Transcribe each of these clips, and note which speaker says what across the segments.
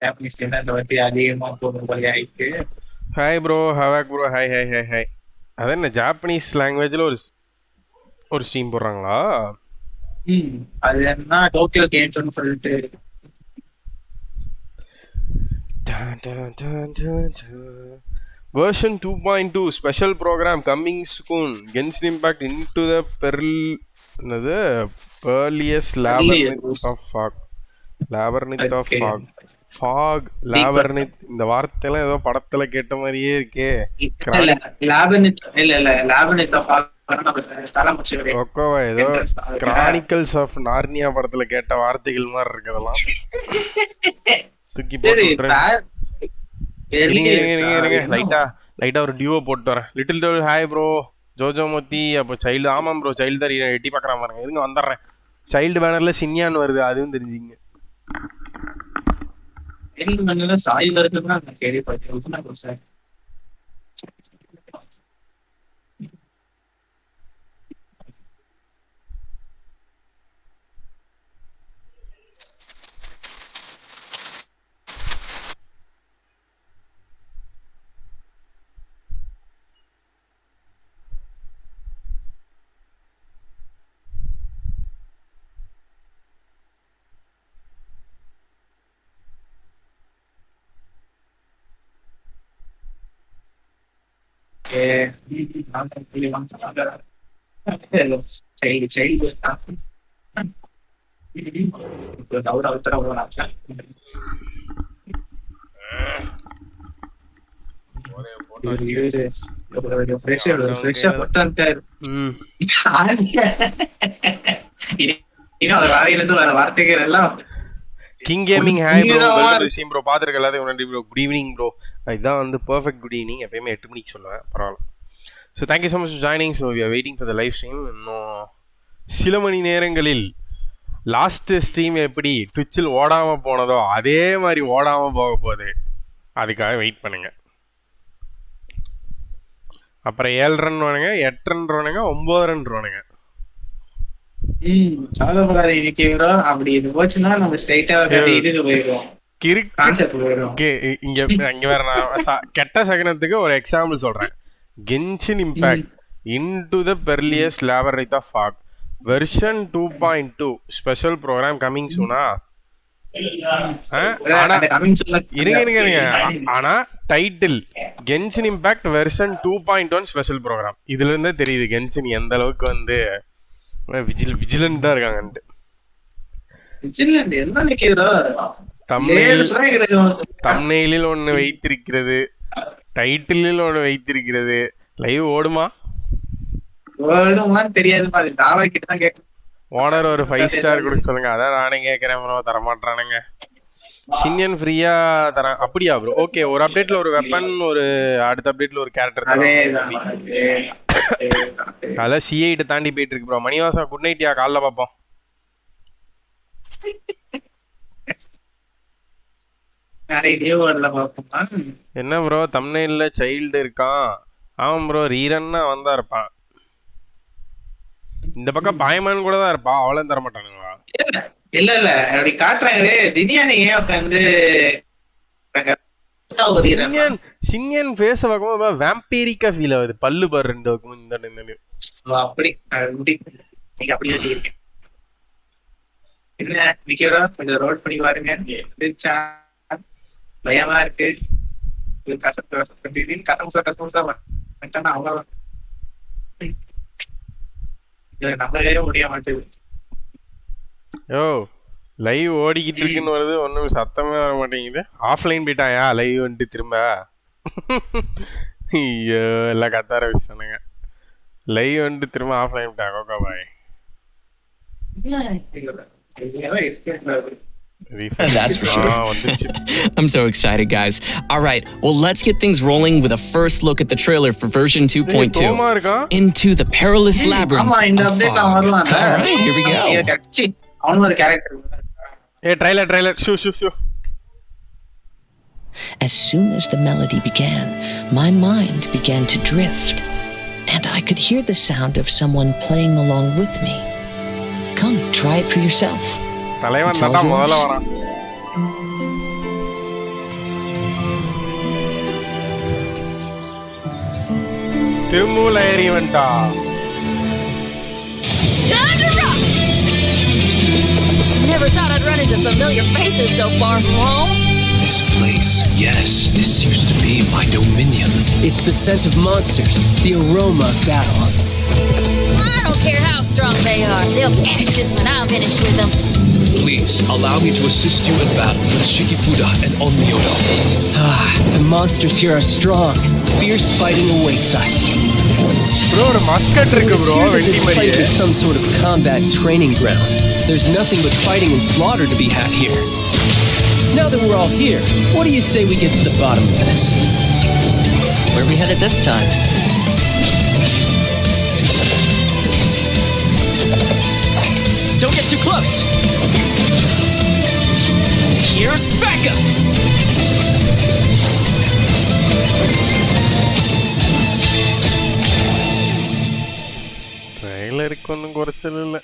Speaker 1: Japanese தான் இந்த வாட்டி அதிகமா போகும் போல ஆயிட்டு.
Speaker 2: Hi bro, havoc bro, hi hi hi hi. அது என்ன ஜாப்பனீஸ் லாங்குவேஜில் ஒரு ஸ்ட்ரீம் போடுறாங்களா?
Speaker 1: அது என்ன டோக்கியோ கேம்ஸ்னு சொல்லிட்டு.
Speaker 2: Version 2.2 special program coming soon. Genshin Impact into the pearliest labyrinth of fog. Labyrinth of fog. Fog, labyrinth. இந்த வார்த்தையெல்லாம் ஏதோ படத்துல கேட்ட மாதிரியே இருக்கே.
Speaker 1: Labyrinth of fog.
Speaker 2: ஓகோவா ஏதோ கிரானிக்கல்ஸ் ஆஃப் நார்னியா படத்துல கேட்ட வார்த்தைகள் மாதிரி இருக்குதெல்லாம். தூக்கி போட்டு லைட்டா ஒரு டியூவோ போட்டு வரேன். லிட்டில் டோல் ஹாய் ப்ரோ. ஜோஜோ மோத்தி அப்போ சைல்டு. ஆமாம் ப்ரோ, சைல்டு தான் எட்டி பார்க்குறான் பாருங்க. இருங்க வந்துடுறேன். சைல்டு பேனர்ல சின்யான்னு வருது, அதுவும் தெரிஞ்சுங்க.
Speaker 1: வார்த்தைகள் எல்லாம்
Speaker 2: king gaming hi bro, welcome to stream bro. பாத்துருக்க எல்லாத்தையும் உடனே ப்ரோ. Good evening bro. இதுதான் வந்து பர்ஃபெக்ட் குட் ஈவினிங். எப்பயுமே 8 மணிக்கு சொல்லுவேன், பரவாயில்ல. So thank you so much for joining. So we are waiting for the live stream. இன்னும் சில மணி நேரங்களில் லாஸ்ட்டு ஸ்ட்ரீம் எப்படி ட்விட்சில் ஓடாமல் போனதோ அதே மாதிரி ஓடாமல் போக போகுது. அதுக்காக வெயிட் பண்ணுங்க. அப்புறம் 7 ரன் வானுங்க, 8 ரன் வானுங்க, 9 ரன் வானுங்க.
Speaker 1: அப்படி இது போச்சுன்னா நம்ம ஸ்ட்ரைட்டா இதுக்கு போயிடுவோம்.
Speaker 2: இங்க வேற நான் கெட்ட சகனத்துக்கு ஒரு எக்ஸாம்பிள் சொல்றேன். Genshin Impact into the pearliest labyrinth of fog version 2.2 special program coming soon. இருங்க. ஆனா title Genshin Impact version 2.1 special programme. இதுல இருந்தே தெரியுது Genshin எந்த அளவுக்கு வந்து விஜிலண்டா இருக்காங்கன்ட்டு. தம்ப்நெயிலில் ஒன்னு வைத்திருக்கிறது, டைட்டிலில் ஒன்னு வைத்திருக்கிறது. லைவ் ஓடுமா
Speaker 1: தெரியாது.
Speaker 2: ஓனர் ஒரு 5 ஸ்டார் கொடுக்க சொல்லுங்க. அதான் நானே கேட்கறேன் ப்ரோ, தரமாட்டானுங்க. ஷின்யன் ஃப்ரீயா தரேன். அப்படியா ப்ரோ? ஓகே, ஒரு அப்டேட்ல ஒரு வெப்பன், ஒரு அடுத்த அப்டேட்ல ஒரு கேரக்டர் தரேன். அதெல்லாம் C8 தாண்டி போயிட்டு இருக்கு ப்ரோ. மணிவாசா குட் நைட் யா, காலைல பார்ப்போம். என்ன ப்ரோ தம்ப்நெயில்ல சைல்டு இருக்கான்? ஆமாம் ப்ரோ, ரீரன்னா வந்தா இருப்பான். இந்த பக்கம் பாயமான் கூட தான் இருப்பா. அவளும் தர மாட்டானுங்களா?
Speaker 1: இல்ல அப்படி காட்டுறாங்களே. திடீர்னு ஏன் உட்காந்து
Speaker 2: சின்யன் ஃபேஸ பார்க்கும்போது வேம்பீரிக்கா ஃபீல் ஆகுது. பல்லு பாரு ரெண்டு பக்கம் இந்த
Speaker 1: அப்படி நீங்க அப்படியே செய்யுங்க. என்ன நிக்கிறா கொஞ்சம் ரோட் பண்ணி பாருங்க. பயமா இருக்கு. கசமுசா அவ்வளவு நம்மளே முடிய மாட்டேங்குது.
Speaker 2: யோ லைவ் ஓடிக்கிட்டு இருக்குன்னு வருது, ஒன்றும் சத்தமே வர மாட்டேங்குது. ஆஃப்லைன் போயிட்டாயா லைவ் வந்துட்டு திரும்ப? ஐயோ எல்லாம் கத்த ஆரம்பிச்சானுங்க. லைவ் வந்துட்டு திரும்ப ஆஃப்லைன் போயிட்டாங்க. Okay bye.
Speaker 3: That's for sure. I'm so excited, guys. All right, well, let's get things rolling with a first look at the trailer for version 2.2. Into the perilous labyrinth of fog. All right, here we go.
Speaker 2: Hey, trailer. Shoo.
Speaker 4: As soon as the melody began, my mind began to drift, and I could hear the sound of someone playing along with me. Come, try it for yourself.
Speaker 2: தலைவன் தான் முதல்ல வரான். திரும்பவும் layer ஈவென்ட்டா?
Speaker 5: Time to rock! Never thought I'd run into familiar faces so far from home.
Speaker 6: This place, yes, this used to be my dominion.
Speaker 7: It's the scent of monsters, the aroma of battle.
Speaker 5: I don't care how strong they are. They'll be ashes when I'm finished with them.
Speaker 6: Please, allow me to assist you in battle with Shikifuda and Onmyodo.
Speaker 7: The monsters here are strong. Fierce fighting awaits us.
Speaker 2: Bro, ஒரு Muscat இருக்கு bro, வெட்டி
Speaker 7: This place
Speaker 2: மாதிரியே.
Speaker 7: is some sort of combat training ground. There's nothing but fighting and slaughter to be had here. Now that we're all here, what do you say we get to the bottom of this?
Speaker 4: Where are we headed this time?
Speaker 7: Don't get too close! Here's backup!
Speaker 2: ட்ரெய்லருக்கு ஒன்றும் குறைச்சல் இல்லை.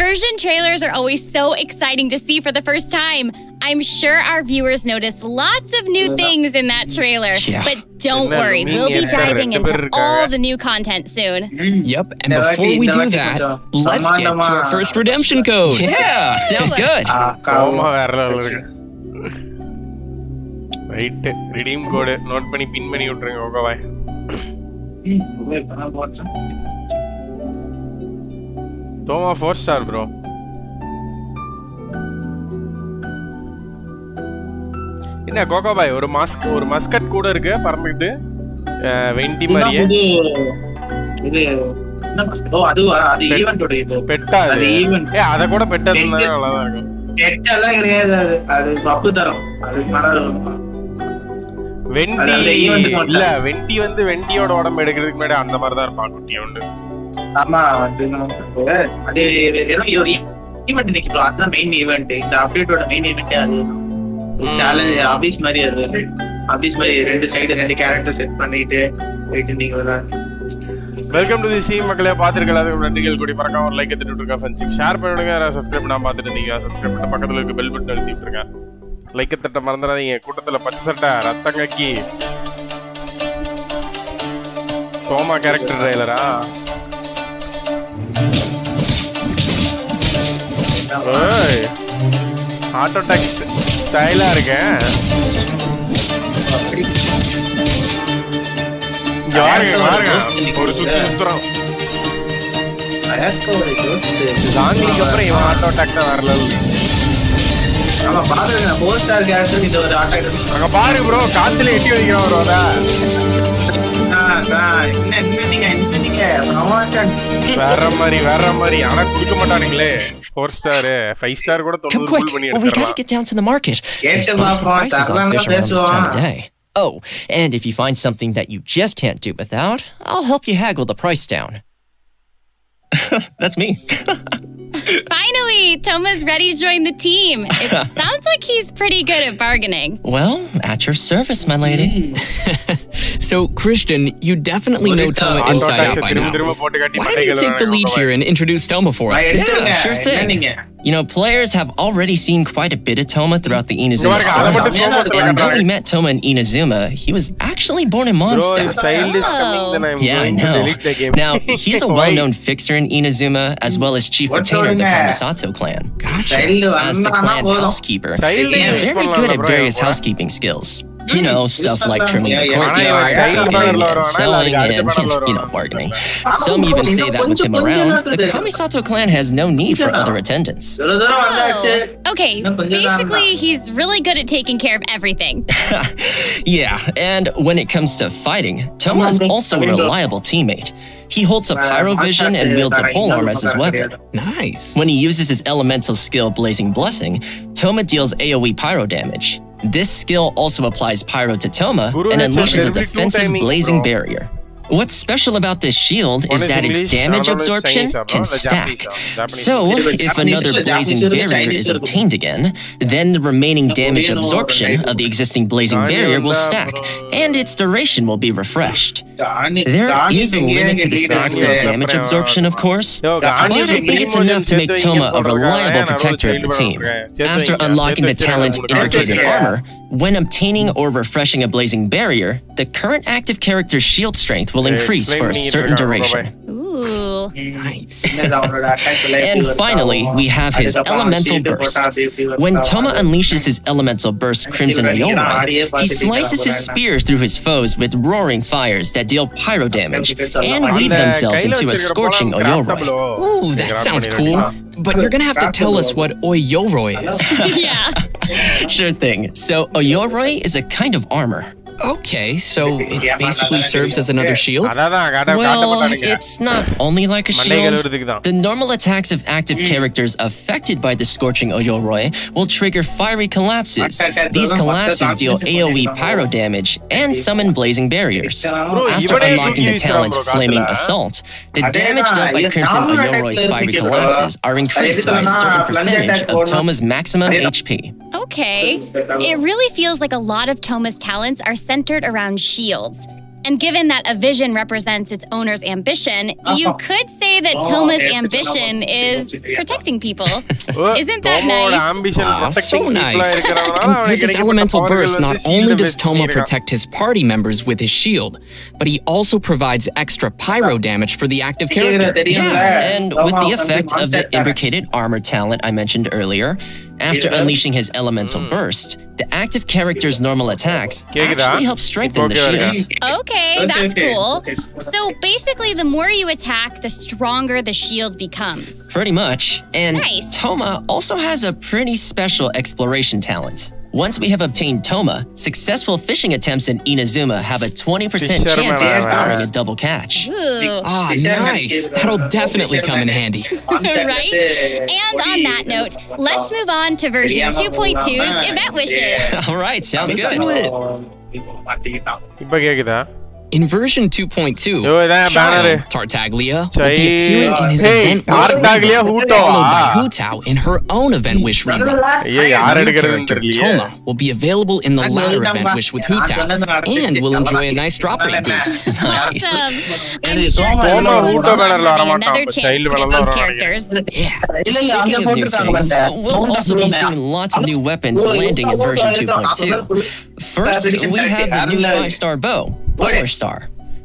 Speaker 8: Version trailers are always so exciting to see for the first time. I'm sure our viewers noticed lots of new things in that trailer.
Speaker 3: Yeah.
Speaker 8: But don't worry, we'll be diving into all the new content soon.
Speaker 3: Yep, and before we do that, let's get to our first redemption code. Yeah, sounds good.
Speaker 2: Coma வேற லெவல்ல இருக்கு. Right, redeem code note பண்ணி pin பண்ணி விட்டுருங்க. Okay bye. தோமா 4 star bro. என்ன கோகோ பாய், ஒரு மஸ்கட் கூட இருக்கு பறந்துக்கிட்டு வெண்டி மாதிரியே.
Speaker 1: இது என்ன மஸ்கட்? ஓ அது ஈவென்ட்டோட இது.
Speaker 2: பெட்டா அது ஈவென்ட். அத கூட பெட்டா இருந்தா நல்லா தான் இருக்கும்.
Speaker 1: பெட்டெல்லாம் கிடையாது, அது பப்பு தரும். அது மரம்
Speaker 2: வெண்டி இல்ல, வெண்டி வந்து வெண்டியோட உடம்பு எடுக்கிறதுக்கு முன்னாடி அந்த மாதிரி தான் இருப்பான் குட்டியா உண்டு.
Speaker 1: ஆமா, அது அது ஏதோ ஒரு ஈவென்ட் நிக்கணும். அதுதான் மெயின் ஈவென்ட். இந்த அப்டேட்டோட மெயின் ஈவென்ட் அது சேலஞ்ச் ஆபீஸ் மாதிரி. அது ஆபீஸ் மாதிரி 2 சைடு 2 கேரக்டர் செட் பண்ணிட்டு போயிட்டு இருந்தீங்களா.
Speaker 2: வெல்கம் டு தி ஸ்ட்ரீம் மக்களே. பார்த்துருக்கல, அதுக்கு நன்றிகள் கூடி மறக்காம ஒரு லைக் எடுத்துட்டு விட்டுருங்க. ஃப்ரெண்ட்ஸுக்கு ஷேர் பண்ணிவிடுங்க. யாராவது சப்ஸ்கிரைப் பண்ணாம பார்த்துட்டு இருந்தீங்க, சப்ஸ்கிரைப் பண்ணி பக்கத்தில் இருக்க பெல் பட்டன் அழுத்தி விட்டுருங்க. லைக் தட்ட மறந்துடாதீங்க. கூட்டத்தில் பச்சை சட்டை ரத்தங்கக்கி தோமா கேரக்டர் ட்ரைலரா? ஆட்டோ டாக்ஸ் ஸ்டைலா இருக்கேன். ஒரு சுத்துறோம். காந்திக்கு அப்புறம் இவன் ஆட்டோ டாக் தான் வரல. அங்க பாரு ப்ரோ, காத்துல எட்டி வைக்கிறோம் ப்ரோ. வேற மாதிரி ஆனா குடுக்க மாட்டானுங்களே. 4 ஸ்டார் 5 ஸ்டார் கூட 90 ரூபாய் பண்ணி
Speaker 3: எடுத்துறலாம். We gotta get down to the market. Oh, and if you find something that you just can't do without, I'll help you haggle the price down. That's me.
Speaker 8: Finally, Toma's ready to join the team. It sounds like he's pretty good at bargaining.
Speaker 3: Well, at your service, my lady. So, Christian, you definitely know Toma inside out by now. Why don't you take the lead here and introduce Toma for us? Yeah, sure thing. You know, players have already seen quite a bit of Toma throughout the Inazuma story. And though we met Toma in Inazuma, he was actually born in Mondstadt. Yeah, I know. Now, he's a well-known fixer in Inazuma, as well as chief retainer of the Kamisato clan. Gotcha. As the clan's housekeeper, he's very good at various housekeeping skills. You know, stuff like trimming the courtyard, cooking, and selling, and, bargaining. Some even say that with him around, the Kamisato clan has no need for other attendants.
Speaker 8: Oh. Okay, basically, he's really good at taking care of everything.
Speaker 3: Yeah, and when it comes to fighting, Toma is also a reliable teammate. He holds a pyrovision and wields a polearm as his weapon.
Speaker 7: Nice.
Speaker 3: When he uses his elemental skill Blazing Blessing, Toma deals AoE pyro damage. This skill also applies pyro to Toma and unleashes a defensive blazing barrier. What's special about this shield is that its damage absorption can stack. So, if another blazing barrier is obtained again, then the remaining damage absorption of the existing blazing barrier will stack, and its duration will be refreshed. There is a limit to the stacks of damage absorption, of course, but I think it's enough to make Toma a reliable protector of the team. After unlocking the talent Imbricated Armor, when obtaining or refreshing a blazing barrier, the current active character's shield strength will increase for a certain duration.
Speaker 8: Ooh.
Speaker 3: Nice. And finally, we have his Elemental Burst. When Toma unleashes his Elemental Burst Crimson Oyori, he slices his spear through his foes with roaring fires that deal pyro damage and weave themselves into a scorching Oyori.
Speaker 9: Ooh, that sounds cool. But you're gonna have to tell us what Oyori is.
Speaker 8: Yeah.
Speaker 3: Sure thing. So Oyori is a kind of armor.
Speaker 9: Okay, so it basically serves as another shield?
Speaker 3: Well, it's not only like a shield. The normal attacks of active characters affected by the scorching Oyori will trigger fiery collapses. These collapses deal AoE pyro damage and summon blazing barriers. After unlocking the talent Flaming Assault, the damage dealt by Crimson Oyori's fiery collapses are increased by a certain percentage of Toma's maximum HP.
Speaker 8: Okay. It really feels like a lot of Toma's talents are centered around shields. And given that a vision represents its owner's ambition, you could say that Toma's ambition is protecting people. Isn't that nice?
Speaker 9: So nice. And with his Elemental Burst, not only does Toma protect his party members with his shield, but he also provides extra pyro damage for the active character.
Speaker 3: Yeah, and with the effect of the Imbricated Armor talent I mentioned earlier, after unleashing his Elemental Burst, the active character's normal attacks actually help strengthen the shield.
Speaker 8: Okay, that's cool. So basically, the more you attack, the stronger the shield becomes.
Speaker 3: Pretty much. And
Speaker 8: Nice.
Speaker 3: Toma also has a pretty special exploration talent. Once we have obtained Toma, successful fishing attempts in Inazuma have a 20% chance of scoring a double catch.
Speaker 8: Ooh.
Speaker 9: Ah, nice. That'll definitely come in handy.
Speaker 8: Right? And on that note, let's move on to version 2.2's Event Wishes.
Speaker 3: All right, sounds good.
Speaker 9: do it.
Speaker 2: இப்ப கேக்குதா
Speaker 9: In version 2.2,
Speaker 2: Yo, that banner.
Speaker 9: Child Tartaglia will be appearing in his
Speaker 2: Hey,
Speaker 9: event wish
Speaker 2: Tartaglia
Speaker 9: rerun,
Speaker 2: Huto,
Speaker 9: followed by
Speaker 2: ah.
Speaker 9: Hu Tao in her own event wish rerun.
Speaker 2: ஐயா யார்
Speaker 9: New
Speaker 2: எடுக்கிறதுன்னு
Speaker 9: character
Speaker 2: தெரியலையே
Speaker 9: Toma will be available in the latter event wish with Hu Tao and will enjoy a nice drop rate boost.
Speaker 3: Nice.
Speaker 8: Awesome. I'm sure
Speaker 2: Toma Huto bannerல வர
Speaker 8: another
Speaker 2: மாட்டான்
Speaker 8: chance
Speaker 2: child
Speaker 8: to get
Speaker 2: bannerல
Speaker 8: those
Speaker 2: வர
Speaker 8: characters.
Speaker 9: Yeah.
Speaker 3: Speaking of new things, we'll also be seeing lots of new weapons landing in version 2.2. First, we have the new 5-star bow, Polar Star,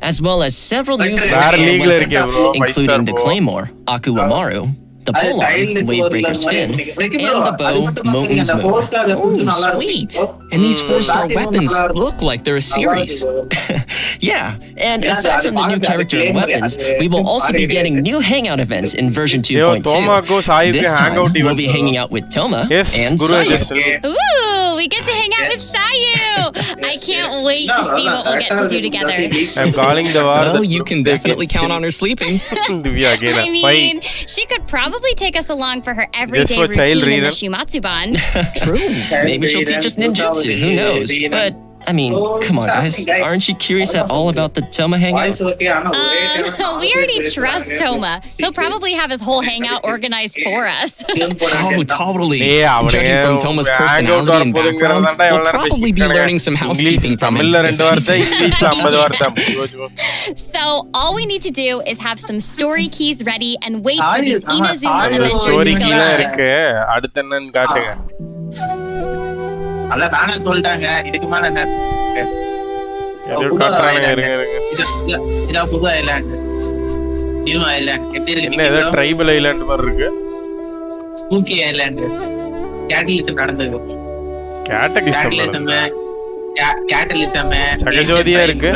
Speaker 3: as well as several new weapons, including the Claymore, Akuamaru, the Polearm, Wavebreaker's Fin, and the bow, Moten's Moon.
Speaker 9: Oh, sweet. And these 4-star weapons look like they're a series.
Speaker 3: Yeah, and aside from the new character and weapons, we will also be getting new hangout events in version 2.2. This time, we'll be hanging out with Toma and Sayu.
Speaker 8: Ooh, we get to hang out with Sayu. I can't wait to see what we'll get to do together.
Speaker 2: I'm calling the war.
Speaker 9: Well, you can definitely count on her sleeping.
Speaker 2: Divya again.
Speaker 8: I mean, she could probably take us along for her everyday
Speaker 2: for child
Speaker 8: routine in the
Speaker 2: reason.
Speaker 8: Shumatsuban.
Speaker 9: True.
Speaker 3: Maybe she'll teach us ninjutsu, who knows? But, I mean, come on guys, aren't you curious at all about the Toma hangout?
Speaker 8: We already trust Toma. He'll probably have his whole hangout organized for us.
Speaker 9: Oh, totally.
Speaker 2: Yeah,
Speaker 9: Judging from Toma's personality and background, we'll probably be learning some housekeeping from him. if anything.
Speaker 8: So all we need to do is have some story keys ready and wait for these Inazuma adventures
Speaker 2: story
Speaker 8: to go
Speaker 2: கீழ
Speaker 8: live.
Speaker 2: இருக்கு அடுத்து என்னன்னு காட்டுங்க
Speaker 1: அதான் வேணா சொல்லிட்டாங்க இதுக்கு மேல என்ன
Speaker 2: ஏதோ காட்டுறாங்க இருங்க
Speaker 1: இதா புது ஐலாண்ட் நியூ ஐலாண்ட் எப்படி
Speaker 2: என்ன ஏதோ
Speaker 1: இருக்கு
Speaker 2: ட்ரைபல் ஐலாண்ட் மாதிரி இருக்கு
Speaker 1: ஸ்பூக்கி ஐலாண்ட் கேட்டலிசம் நடந்தது கேட்டலிசம்
Speaker 2: சகஜோதியா இருக்கு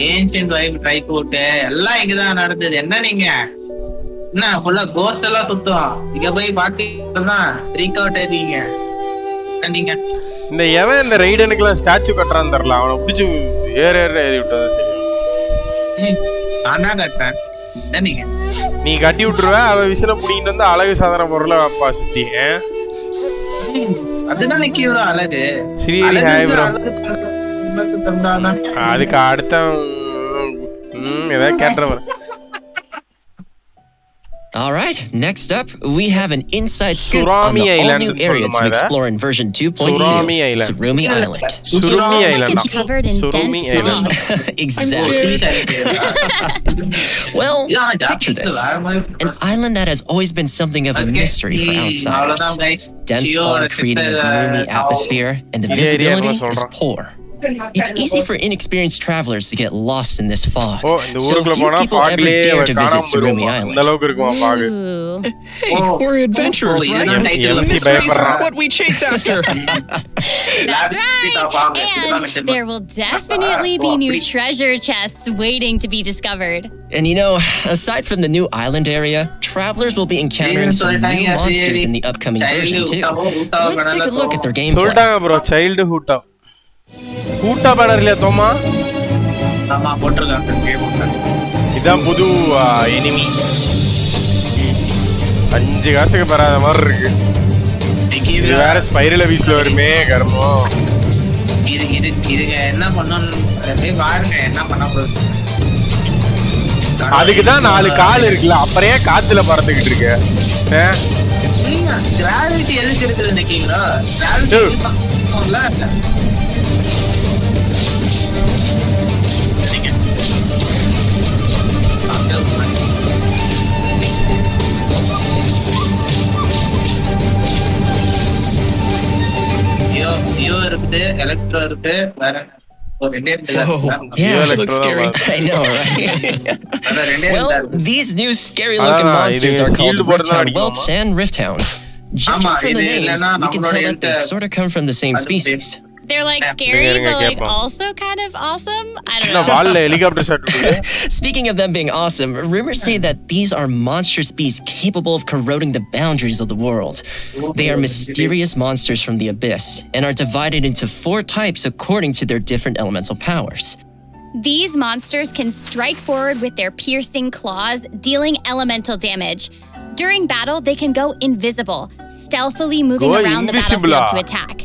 Speaker 1: ஏன்ஷியன்ட் வைப் ட்ரை கோட் எல்லாம் இங்கதான் நடந்தது என்ன நீங்க என்ன ஃபுல்லா கோஸ்ட் எல்லாம் சுத்தம் இங்க போய் பாத்தீங்கன்னா ட்ரீக் அவுட் ஆயிருவீங்க நீங்க
Speaker 2: இந்த எவன் இந்த ரைடனுக்குலாம் ஸ்டாச்சு கட்டுறான்னு தெரியல அவனை பிடிச்சி ஏறி விட்டது சரி
Speaker 1: நான் தான் கட்டேன் என்ன நீங்க
Speaker 2: நீ கட்டி விட்டுருவ அவ விசில புடிக்கிட்டு வந்து அழகு சாதன பொருளை அப்பா சுத்தி
Speaker 1: அதுதான் நிக்கிற அழகு
Speaker 2: அதுக்கு அடுத்த ஏதாவது கேட்டுறேன்.
Speaker 3: All right, next up, we have an inside scoop on the all-new area to explore in version 2.2, Surumi Island.
Speaker 2: Surumi Island.
Speaker 8: It's covered in dense fog.
Speaker 3: Exactly. Well, picture this. An island that has always been something of a mystery for outsiders. Dense fog creating a gloomy atmosphere, and the visibility is poor. It's easy for inexperienced travelers to get lost in this fog. So few people ever dare to visit Surumi Island. Hey, we're adventurers, right? This is what we chase after.
Speaker 8: That's right. And there will definitely be new treasure chests waiting to be discovered.
Speaker 3: And you know, aside from the new island area, travelers will be encountering some new monsters in the upcoming version too. Let's take a look at their gameplay.
Speaker 2: bro, childhood. Hoota banner இல்ல தோமா?
Speaker 1: ஆமா போட்டுருக்காங்க game.
Speaker 2: இதான் புது enemy. 5 காசுக்கு பராத மாதிரி இருக்கு. இது வேற ஸ்பைரல் வீஸ்ல வருமே கர்மம்.
Speaker 1: இதுங்க என்ன பண்ணனும் பாருங்க என்ன பண்ண போகுது.
Speaker 2: அதுக்கு தான் 4 கால் இருக்குல அப்புறே காத்துல பறந்துக்கிட்டு இருக்கு.
Speaker 1: கிராவிட்டி எதுக்கு இருக்குது நினைக்கீங்களா? கிராவிட்டி இருக்குது எலக்ட்ரோ இருக்கு வேற ஒரு ரெண்டே
Speaker 3: yeah, it looks scary. I know, right? Well, these new scary looking monsters are called Rifthound Whelps and Rifthounds. Judging from the names, we can tell that they sort of come from the same species.
Speaker 8: They're like scary, but like also kind of awesome. I don't know.
Speaker 3: Speaking of them being awesome, rumors say that these are monstrous beasts capable of corroding the boundaries of the world. They are mysterious monsters from the abyss and are divided into 4 types according to their different elemental powers.
Speaker 8: These monsters can strike forward with their piercing claws, dealing elemental damage. During battle, they can go invisible, stealthily moving around the battlefield to attack.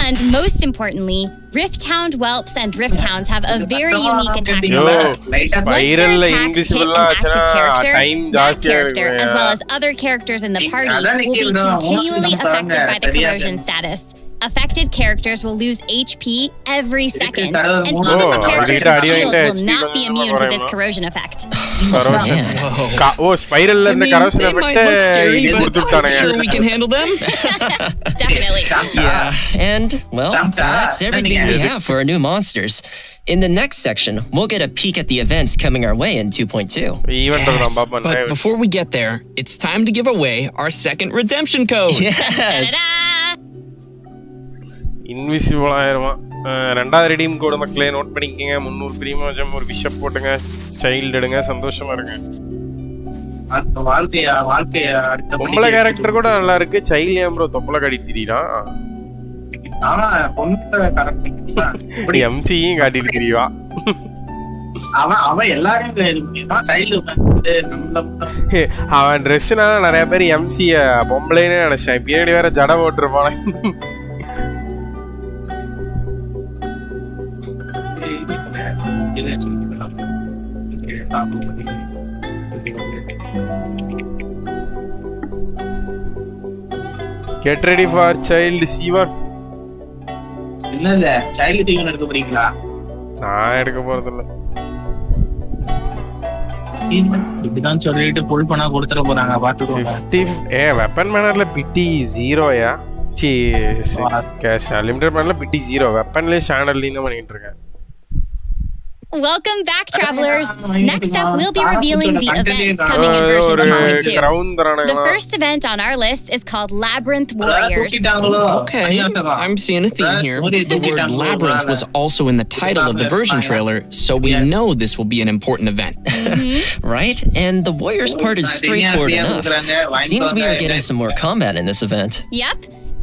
Speaker 8: And most importantly, Rifthound Whelps and Rifthounds have a very unique attack mechanic. Once their attacks hit an active character, that character, as well as other characters in the party, will be continually affected by the corrosion status. Affected characters will lose HP every second, and even the characters with shields will not be immune to this corrosion effect.
Speaker 2: Spiral and the corrosion
Speaker 3: effect might look scary, but I'm sure we can handle them.
Speaker 8: Definitely.
Speaker 3: Yeah, and well, that's everything we have for our new monsters. In the next section, we'll get a peek at the events coming our way in 2.2.
Speaker 9: Yes, but before we get there, it's time to give away our second redemption code.
Speaker 3: Yes.
Speaker 2: Invisible ஆயிருமா. 2வது redeem கோடு மக்களே note பண்ணிக்கங்க. 300 premium ஒரு விஷப் போட்டுங்க. Child எடுங்க, சந்தோஷமா இருங்க.
Speaker 1: வாழ்க்கைய
Speaker 2: பொம்பளை கேரக்டர் கூட நல்லா இருக்கு. சைல்டு ஏன் ப்ரோ தொப்பளை காட்டிட்டு திரிறான்?
Speaker 1: ஆனா பொண்ணு கரெக்ட்
Speaker 2: எம்சியும் காட்டிட்டு திரிவா.
Speaker 1: அவன் எல்லாரையும்
Speaker 2: அவன் ட்ரெஸ்னா நிறைய பேர் எம்சிய பொம்பளைன்னு நினைச்சேன். பின்னாடி வேற ஜட போட்டிருப்பான். Get ready for child Sivan.
Speaker 1: இல்ல child Sivan எடுக்க போறீங்களா?
Speaker 2: நான் எடுக்க போறது இல்ல.
Speaker 1: இப்படிதான் சொல்லிட்டு புல் பண்ணா கொடுத்துற போறாங்க பாத்துக்கோங்க.
Speaker 2: 50 வெப்பன் மேனர்ல பிடி 0 யா. சி கேஷ் லிமிட்டட் மேனர்ல பிடி 0 வெப்பன்ல ஸ்டாண்டர்ட்ல தான் பண்ணிட்டு இருக்கேன்.
Speaker 8: Welcome back, travelers. Next up, we'll be revealing the events coming in version 2.2. The first event on our list is called Labyrinth Warriors.
Speaker 9: Okay, I'm seeing a theme here. The word Labyrinth was also in the title of the version trailer, so we know this will be an important event.
Speaker 3: Right? And the Warriors part is straightforward enough. Seems we are getting some more combat in this event.
Speaker 8: Yep.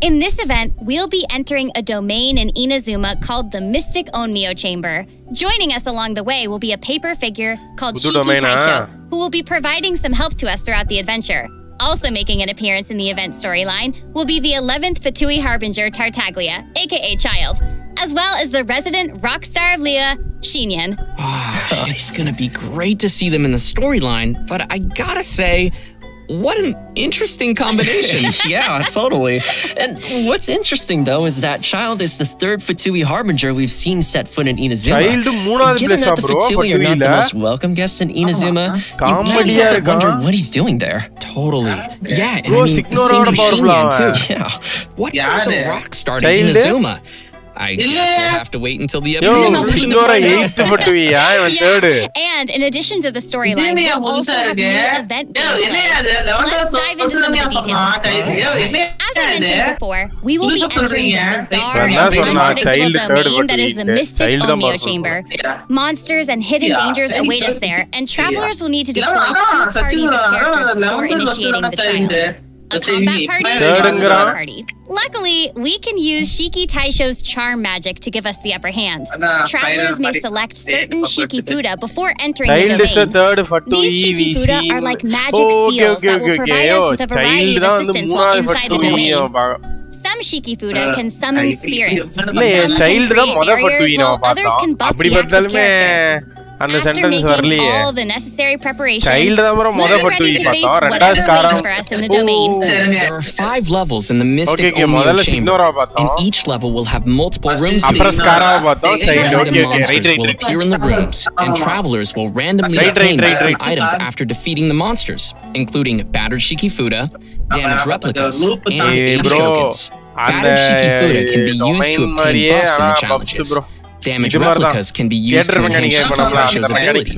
Speaker 8: In this event, we'll be entering a domain in Inazuma called the Mystic Onmyo Chamber. Joining us along the way will be a paper figure called Shiki Taisho, who will be providing some help to us throughout the adventure. Also making an appearance in the event storyline will be the 11th Fatui Harbinger Tartaglia, aka Child. as well as the resident rock star of Leah, Xinyan.
Speaker 3: It's gonna be great to see them in the storyline, but I gotta say, what an interesting combination.
Speaker 7: Yeah, totally. And what's interesting, though, is that Child is the third Fatui Harbinger we've seen set foot in Inazuma.
Speaker 2: Child,
Speaker 7: Given that the Fatui are not the most welcome guests in Inazuma, you can't help but wonder what he's doing there.
Speaker 3: Totally. Yeah, and I mean, same with Xinyan, too. Yeah. What was a rock star to Inazuma? I guess we'll have to wait until the episode.
Speaker 8: And in addition to the storyline, we'll also have new event gameplay. Let's dive into some of the details. As I mentioned before, we will be entering the bizarre and unpredictable domain that is the Mystic Omeo Chamber. Monsters and hidden dangers await us there, and travelers will need to deploy 2 parties of characters before initiating the trial. A combat party and a party. Luckily, we can use Shiki Taisho's charm magic to give us the upper hand. Travelers may select certain Shiki Fuda before entering the domain. These Shiki Fuda are like magic seals that will provide us with a variety of assistance while inside the domain. Some Shiki Fuda can summon spirits. Some can create barriers, while others can buff the active character. After making all the necessary preparations, we're ready to face whatever waits for us in the domain.
Speaker 3: There are 5 levels in the Mystic Omeo Chamber, and each level will have multiple rooms to use. Random monsters will appear in the rooms, and travelers will randomly obtain different items after defeating the monsters, including battered Shiki Fuda, damaged replicas, and age tokens. Battered Shiki Fuda can be used to obtain buffs in the challenges. Damaged replicas can be used to enhance Shiki Taisho's abilities,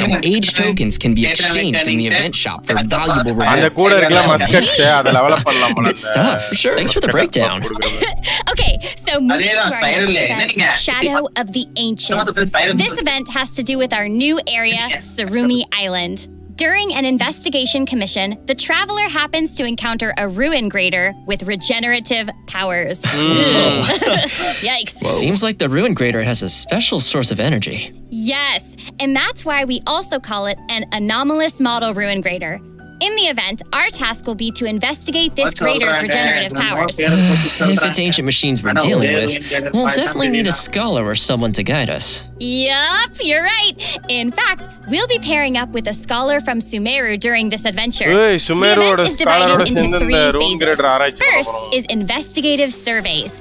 Speaker 3: and age tokens can be exchanged in the event shop for valuable rewards.
Speaker 7: Good stuff, for sure. Thanks for the breakdown.
Speaker 8: Okay, so moving to our next event, Shadow of the Ancients. This event has to do with our new area, Tsurumi Island. During an investigation commission, the traveler happens to encounter a ruin grader with regenerative powers. Yikes.
Speaker 7: Whoa. Seems like the ruin grader has a special source of energy.
Speaker 8: Yes, and that's why we also call it an anomalous model ruin grader. In the event, our task will be to investigate this grader's regenerative powers.
Speaker 7: If it's ancient machines we're dealing with, we'll definitely need a scholar or someone to guide us.
Speaker 8: Yup, you're right. In fact, we'll be pairing up with a scholar from Sumeru during this adventure. The event is divided into 3 phases. First is investigative surveys.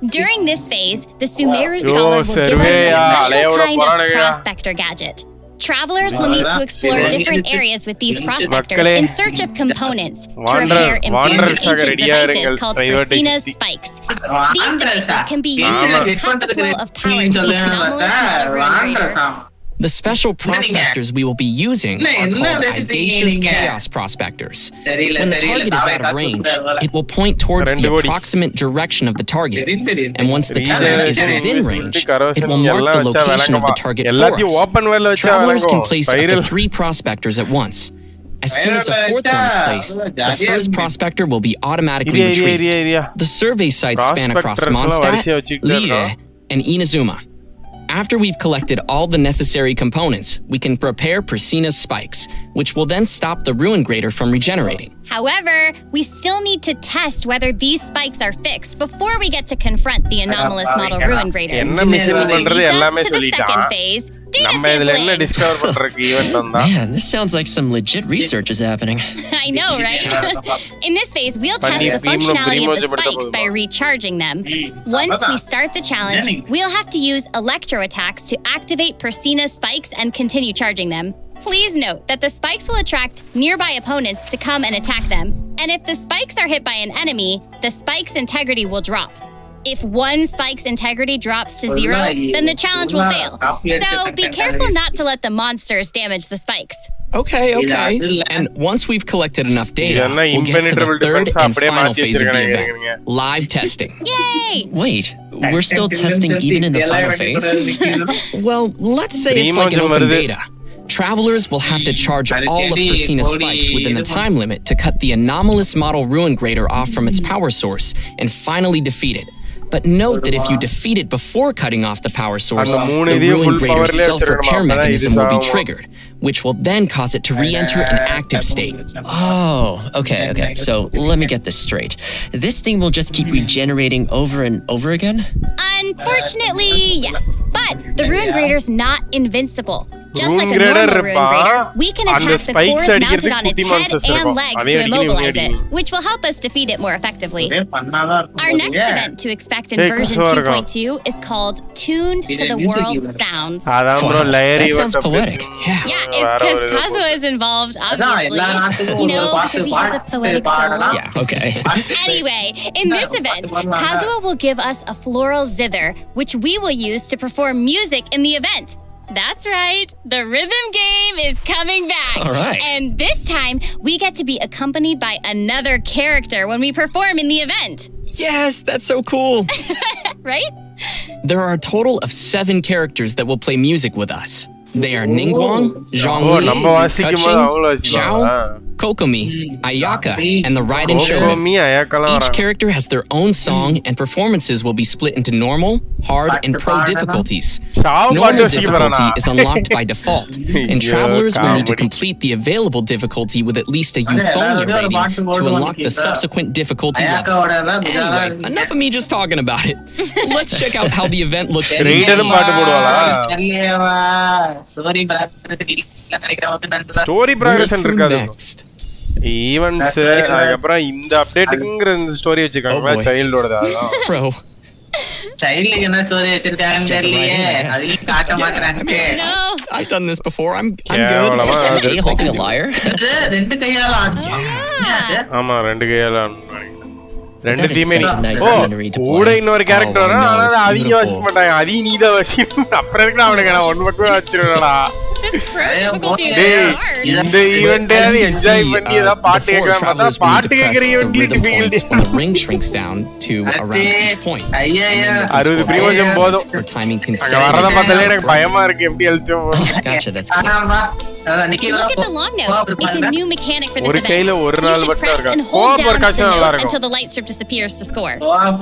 Speaker 8: During this phase, the Sumeru scholar will give us a special kind of prospector gadget. Travelers will need to explore different areas with these prospectors in search of components to repair important ancient devices called Persina's spikes. These devices can be used to cut the flow of power to the anomalous model ruin grader.
Speaker 3: The special prospectors we will be using are called Audacious Chaos Prospectors. When the target is out of range, it will point towards the approximate direction of the target. And once the target is within range, it will mark the location of the target for us. Travelers can place up to 3 prospectors at once. As soon as a 4th one is placed, the first prospector will be automatically retrieved. The survey sites span across Mondstadt, Liyue, and Inazuma. After we've collected all the necessary components, we can prepare Persina's spikes, which will then stop the ruin grader from regenerating.
Speaker 8: However, we still need to test whether these spikes are fixed before we get to confront the anomalous model ruin grader. Which leads us to the second phase, data sampling.
Speaker 7: Man, this sounds like some legit research is happening.
Speaker 8: I know, right? In this phase, we'll test the functionality of the spikes by recharging them. Once we start the challenge, we'll have to use electro attacks to activate Persina's spikes and continue charging them. Please note that the spikes will attract nearby opponents to come and attack them. And if the spikes are hit by an enemy, the spike's integrity will drop. If one spike's integrity drops to 0, then the challenge will fail. So be careful not to let the monsters damage the spikes.
Speaker 3: Okay. And once we've collected enough data, we'll get to the 3rd and final phase of the event, live testing.
Speaker 8: Yay!
Speaker 7: Wait, we're still testing even in the final phase?
Speaker 3: Well, let's say it's like an open beta. Travelers will have to charge all of Persina's spikes within the time limit to cut the anomalous model ruin grader off from its power source and finally defeat it. But note that if you defeat it before cutting off the power source, the
Speaker 2: full
Speaker 3: Ruin Greater's
Speaker 2: power
Speaker 3: self-repair
Speaker 2: layer
Speaker 3: mechanism
Speaker 2: is
Speaker 3: will be
Speaker 2: ஆகும்.
Speaker 3: triggered, which will then cause it to re-enter an active state.
Speaker 7: Oh, okay. So let me get this straight. This thing will just keep regenerating over and over again?
Speaker 8: Unfortunately, yes. But the Ruin Greater's not invincible. Just
Speaker 2: Ruin
Speaker 8: like a
Speaker 2: Greater
Speaker 8: normal Ruin Greater, we can
Speaker 2: and the
Speaker 8: attack the
Speaker 2: spikes
Speaker 8: force
Speaker 2: அடிக்கிறதுக்கு
Speaker 8: mounted on its
Speaker 2: குட்டி
Speaker 8: head
Speaker 2: monsters
Speaker 8: and
Speaker 2: இருக்கும்.
Speaker 8: legs
Speaker 2: அதே
Speaker 8: to
Speaker 2: அடிக்கணும்,
Speaker 8: immobilize
Speaker 2: இதே
Speaker 8: it, which will help us defeat it more effectively. Our next event to expect in
Speaker 2: Hey,
Speaker 8: version
Speaker 2: கஷ்டமா இருக்கும்.
Speaker 8: 2.2 is called Tuned to the World Sounds.
Speaker 2: அதான் bro layer
Speaker 7: That sounds poetic.
Speaker 8: Yeah, it's because Kazuo is involved, obviously. You know, because he has a poetic soul.
Speaker 7: Yeah, okay.
Speaker 8: Anyway, in this event, Kazuo will give us a floral zither, which we will use to perform music in the event. That's right, the rhythm game is coming back.
Speaker 7: All right.
Speaker 8: And this time, we get to be accompanied by another character when we perform in the event.
Speaker 3: Yes, that's so cool.
Speaker 8: Right?
Speaker 3: There are a total of 7 characters that will play music with us. They are Ningguang, Zhongli,
Speaker 2: நம்ம வாசிக்கும் போது அவங்கள
Speaker 3: Kaching, Xiao,
Speaker 2: வாசிப்பாங்க.
Speaker 3: Kokomi, Ayaka, and the Raiden Shogun.
Speaker 2: Kokomi, Ayakaலாம்
Speaker 3: Each
Speaker 2: வராங்க.
Speaker 3: character has their own song, and performances will be split into normal, hard, and pro difficulties.
Speaker 2: சாவு பாட்டு
Speaker 3: Normal
Speaker 2: வசிக்க போறானா?
Speaker 3: difficulty is unlocked by default, and
Speaker 2: ஐயோ,
Speaker 3: travelers will need to
Speaker 2: comedy.
Speaker 3: complete the available difficulty with at least a Euphonia rating to unlock the subsequent difficulty level. Anyway, enough of me just talking about it. Let's check out how the event looks.
Speaker 2: Raiderum பாட்டு போடுவாளா? Story
Speaker 3: Where
Speaker 2: progression
Speaker 3: to
Speaker 2: இருக்காது.
Speaker 3: next?
Speaker 2: Events அதுக்கப்புறம் இந்த அப்டேட்டுக்குங்கிற இந்த story வச்சிருக்காங்க
Speaker 3: Oh boy.
Speaker 2: சைல்டோட அதான்.
Speaker 3: Bro.
Speaker 1: சைல்டுக்கு என்ன story வச்சிருக்காங்கன்னு தெரியலையே, அதையும் காட்ட மாட்டாங்க.
Speaker 8: No.
Speaker 3: I've done this before. I'm
Speaker 2: கேவலமா
Speaker 3: good.
Speaker 2: அது.
Speaker 7: Are you holding a lyre?
Speaker 1: ரெண்டு கையால ஆடுச்சு.
Speaker 2: ஆமா ரெண்டு கையால ரெண்டு
Speaker 7: That is
Speaker 2: டீமே
Speaker 7: such a nice
Speaker 2: oh
Speaker 7: scenery to
Speaker 2: கூட
Speaker 7: play.
Speaker 2: இன்னொரு கேரக்டர்
Speaker 3: Oh, I
Speaker 2: வரும்
Speaker 3: know,
Speaker 2: ஆனா
Speaker 3: it's
Speaker 2: அவங்க
Speaker 3: beautiful.
Speaker 2: வாசிக்க மாட்டாங்க அதையும் நீ தான் வாசிக்கணும் அப்புறம் இருக்கு அவனுக்கு நான் ஒன்று மட்டும் வச்சிருவேடா
Speaker 8: This pro difficulty is
Speaker 2: டேய்
Speaker 8: hard.
Speaker 2: இந்த ஈவென்ட்டே
Speaker 3: As you can
Speaker 2: enjoy
Speaker 3: see,
Speaker 2: பண்ணி ஏதாவது பாட்டு
Speaker 3: before
Speaker 2: கேட்கலாம் பார்த்தா
Speaker 3: travelers will need
Speaker 2: பாட்டு
Speaker 3: to
Speaker 2: கேட்கற
Speaker 3: press the
Speaker 2: ஈவென்ட்லி
Speaker 3: rhythm points
Speaker 2: difficulty
Speaker 3: when the ring shrinks down to around each point.
Speaker 1: ஐயா
Speaker 2: 60 பிரீமியம் போதும்
Speaker 3: For timing
Speaker 2: அங்க
Speaker 3: consent.
Speaker 2: வரத பார்த்தாலே எனக்கு பயமா இருக்கு எப்படி எழுத்தும்
Speaker 7: Gotcha, that's cool.
Speaker 1: ஆனாமா Nikki
Speaker 8: Look at the long note. It's a new mechanic for this
Speaker 2: ஒரு
Speaker 8: event.
Speaker 2: கையில ஒரு
Speaker 8: You
Speaker 2: நாள்
Speaker 8: should
Speaker 2: மட்டும்
Speaker 8: press
Speaker 2: இருக்கா
Speaker 8: and hold
Speaker 2: கோவம்
Speaker 8: down
Speaker 2: ஒரு
Speaker 8: the
Speaker 2: காட்சி நல்லா
Speaker 8: note
Speaker 2: இருக்கும்
Speaker 8: until the light strip disappears to score.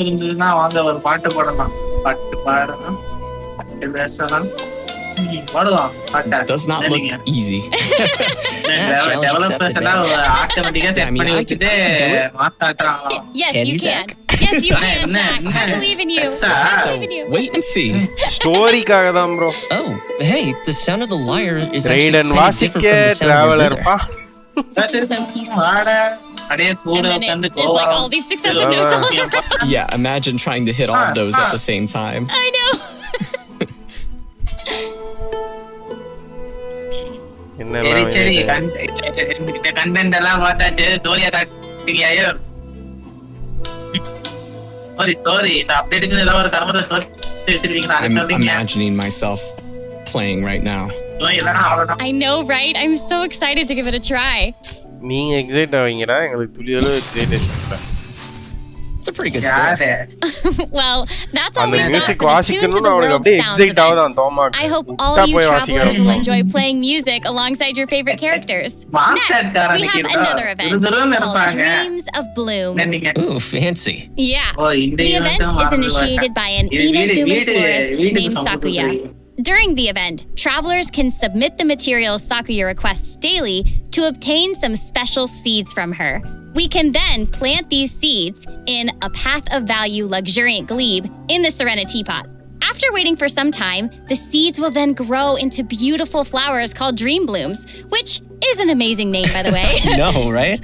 Speaker 1: இருந்ததுன்னா வாங்க ஒரு பாட்டு பாடலாம், பாட்டு பாடலாம், பாட்டு பேசலாம், பாடுவான் பாட்டை.
Speaker 3: Does not look easy.
Speaker 1: Developers எல்லாம் ஆட்டோமேட்டிக்கா
Speaker 3: I
Speaker 1: செட்
Speaker 3: mean,
Speaker 1: பண்ணி
Speaker 3: I
Speaker 1: வச்சுட்டு மாஸ் காட்டுறாங்க.
Speaker 8: Yes,
Speaker 7: Can
Speaker 8: you
Speaker 7: you,
Speaker 8: can.
Speaker 7: Zach?
Speaker 8: Yes, you can,
Speaker 1: என்ன,
Speaker 8: Zach.
Speaker 1: என்ன?
Speaker 8: I believe in you.
Speaker 1: Zach.
Speaker 8: I believe in you.
Speaker 3: Wait and see.
Speaker 2: ஸ்டோரிக்காக தான் bro
Speaker 7: Oh, hey, the sound of the lyre is actually
Speaker 2: ரைடன்
Speaker 7: pretty
Speaker 2: வாசிக்க
Speaker 7: different from the sound of
Speaker 2: traveller
Speaker 7: the
Speaker 2: பா
Speaker 8: So peaceful.
Speaker 1: வாட அப்படியே கூட
Speaker 8: And then
Speaker 1: உட்கார்ந்து
Speaker 8: it's like all these successive notes all in a row.
Speaker 3: Yeah, imagine trying to hit all of those at the same time.
Speaker 8: I know.
Speaker 2: என்ன
Speaker 1: சரி இந்த content எல்லாம் பார்த்தாச்சு, ஸ்டோரியா காட்டுறியாயோ? ஸ்டோரி இந்த அப்டேட்டுக்கு ஏதாவது ஒரு கர்மத ஸ்டோரி வச்சிருக்கீங்களா?
Speaker 3: I'm imagining myself playing right now.
Speaker 8: I know, right? I'm so excited to give it a try.
Speaker 2: நீங்க எக்ஸைட் ஆவீங்கடா எங்களுக்கு துளியளவு எக்ஸைட்டேஷன் இல்ல
Speaker 7: It's a pretty good story.
Speaker 8: Well, that's all
Speaker 2: அந்த
Speaker 8: we've got
Speaker 2: music
Speaker 8: for the Tune to
Speaker 2: வாசிக்கணும்னு
Speaker 8: the
Speaker 2: அவளுக்கு
Speaker 8: World
Speaker 2: அப்படியே
Speaker 8: sounds
Speaker 2: excite
Speaker 8: event.
Speaker 2: ஆகுதான் தோமா
Speaker 8: I hope all you
Speaker 2: போய் வாசிக்க
Speaker 8: travelers will
Speaker 2: ஆரம்பிச்சோம்
Speaker 8: enjoy playing music alongside your favorite characters.
Speaker 1: Monster
Speaker 8: Next, we have another event called Dreams of Bloom.
Speaker 7: Ooh, fancy.
Speaker 8: Yeah.
Speaker 1: Oh,
Speaker 8: The event is initiated by an Inazuma florist named Sakuya. During the event, travelers can submit the materials Sakuya requests daily to obtain some special seeds from her. We can then plant these seeds in a Path of Value luxuriant glebe in the Serenity Pot. After waiting for some time, the seeds will then grow into beautiful flowers called Dream Blooms, which is an amazing name, by the way.
Speaker 7: No, right?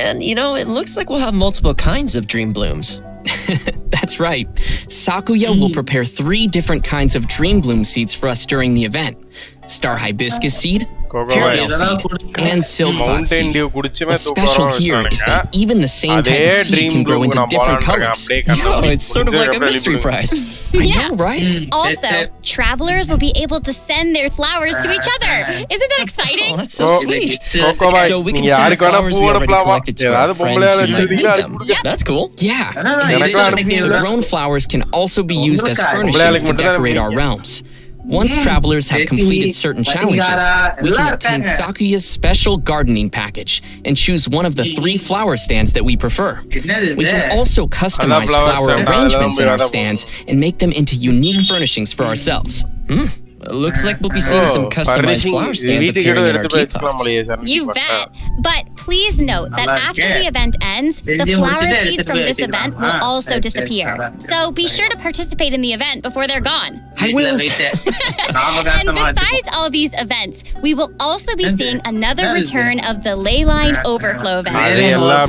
Speaker 7: And, you know, it looks like we'll have multiple kinds of dream blooms.
Speaker 3: That's right. Sakuya will prepare 3 different kinds of Dream Bloom seeds for us during the event. Star Hibiscus seed, Parallel seed, and Silkbot seed. What's special here is that even the same type of seed can grow into different colors. Oh, it's sort of like a mystery prize. I know, right?
Speaker 8: Also, travelers will be able to send their flowers to each other. Isn't that exciting?
Speaker 7: Oh, that's so sweet.
Speaker 2: கோகோபாய்
Speaker 7: So we can
Speaker 2: நீங்க
Speaker 7: send the
Speaker 2: யாருக்கு வேணா
Speaker 7: flowers
Speaker 2: பூ
Speaker 7: we already
Speaker 2: அனுப்பலாமா
Speaker 7: collected to our
Speaker 2: ஏதாவது
Speaker 7: friends
Speaker 2: பொம்பளையா
Speaker 7: who might
Speaker 2: வச்சிருந்தீங்கன்னா
Speaker 7: need them. That's cool.
Speaker 3: Yeah.
Speaker 2: எனக்கு
Speaker 3: The grown flowers can also be used as furnishings to decorate our realms. Once travelers have completed certain challenges, we can obtain Sakuya's special gardening package and choose one of the 3 flower stands that we prefer. We can also customize flower arrangements in our stands and make them into unique furnishings for ourselves.
Speaker 10: Looks like we'll be seeing some customized flower stands appearing in our teapots.
Speaker 8: You bet. But please note that after the event ends, the flower seeds from this event will also disappear. So be sure to participate in the event before they're gone.
Speaker 3: I will.
Speaker 8: And besides all these events, we will also be seeing another return of the Ley Line Overflow event.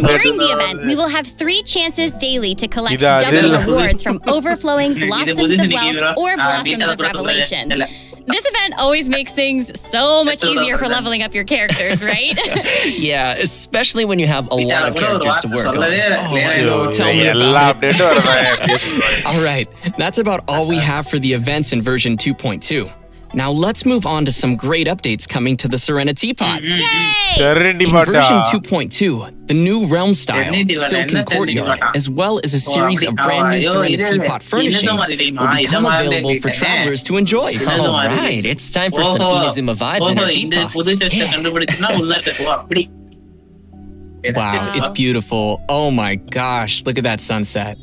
Speaker 8: During the event, we will have 3 chances daily to collect double rewards from overflowing Blossoms of Wealth or Blossoms of Revelation. This event always makes things so much easier for leveling up your characters, right?
Speaker 10: Yeah, especially when you have a lot of characters to work on.
Speaker 3: Tell me about it. All right, that's about all we have for the events in version 2.2. Now let's move on to some great updates coming to the Serenity Teapot.
Speaker 8: Yay!
Speaker 3: In version 2.2, the new realm style, Silken Courtyard, as well as a series of brand new Serenity Teapot furnishings will become available for travelers to enjoy.
Speaker 10: All right, it's time for some Inazuma vibes in our teapots.
Speaker 3: Wow, it's beautiful. Oh my gosh, look at that sunset.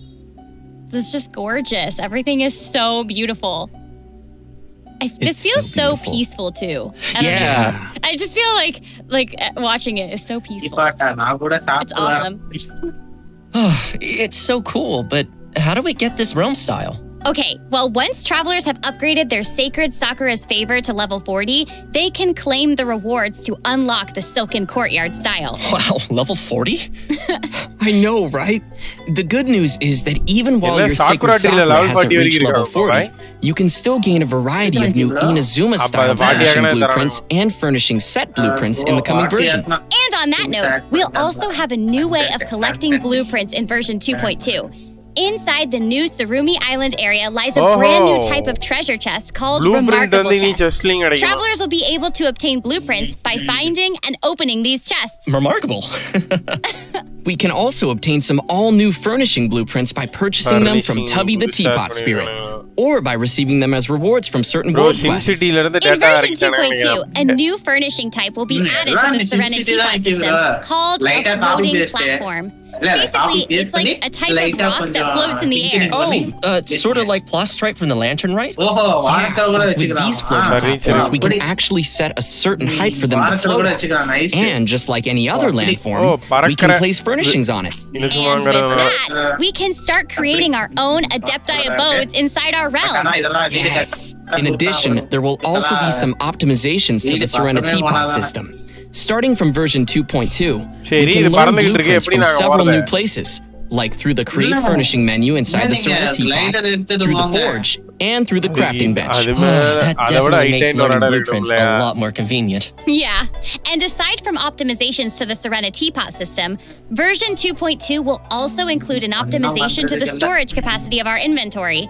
Speaker 8: This is just gorgeous. Everything is so beautiful. This feels so peaceful too. I don't know. I just feel like watching it is so peaceful. It's awesome.
Speaker 10: It's so cool, but how do we get this realm style?
Speaker 8: Okay, well, once travelers have upgraded their Sacred Sakura's Favor to level 40, they can claim the rewards to unlock the Silken Courtyard style.
Speaker 10: Wow, level 40?
Speaker 3: I know, right? The good news is that even while your Sacred Sakura hasn't reached level 40, you can still gain a variety of new Inazuma-style furnishing blueprints and furnishing set blueprints in the coming version.
Speaker 8: And on that note, we'll also have a new way of collecting blueprints in version 2.2. Inside the new Surumi Island area lies a brand new type of treasure chest called Remarkable Chest. Travelers will be able to obtain blueprints by finding and opening these chests.
Speaker 10: Remarkable.
Speaker 3: We can also obtain some all-new furnishing blueprints by purchasing them from Tubby the Teapot Spirit, or by receiving them as rewards from certain world quests.
Speaker 8: In version 2.2, a new furnishing type will be added to the Serenity Teapot system called a floating platform. Basically, it's like a type of rock that floats in the air.
Speaker 10: Oh, sort of like Plastrite from the Lantern, right?
Speaker 3: With these floating platforms, we can actually set a certain height for them to float at. And just like any other landform, we can place furnishings on it.
Speaker 8: And with that, we can start creating our own Adepti abodes inside our realm.
Speaker 3: Yes. In addition, there will also be some optimizations to the Serenity Teapot system. Starting from version 2.2, we can learn blueprints from several new places, like through the Create Furnishing menu inside the Serenity Teapot, through the Forge, and through the Crafting Bench.
Speaker 10: That definitely makes learning blueprints a lot more convenient.
Speaker 8: Yeah, and aside from optimizations to the Serenity Teapot system, version 2.2 will also include an optimization to the storage capacity of our inventory.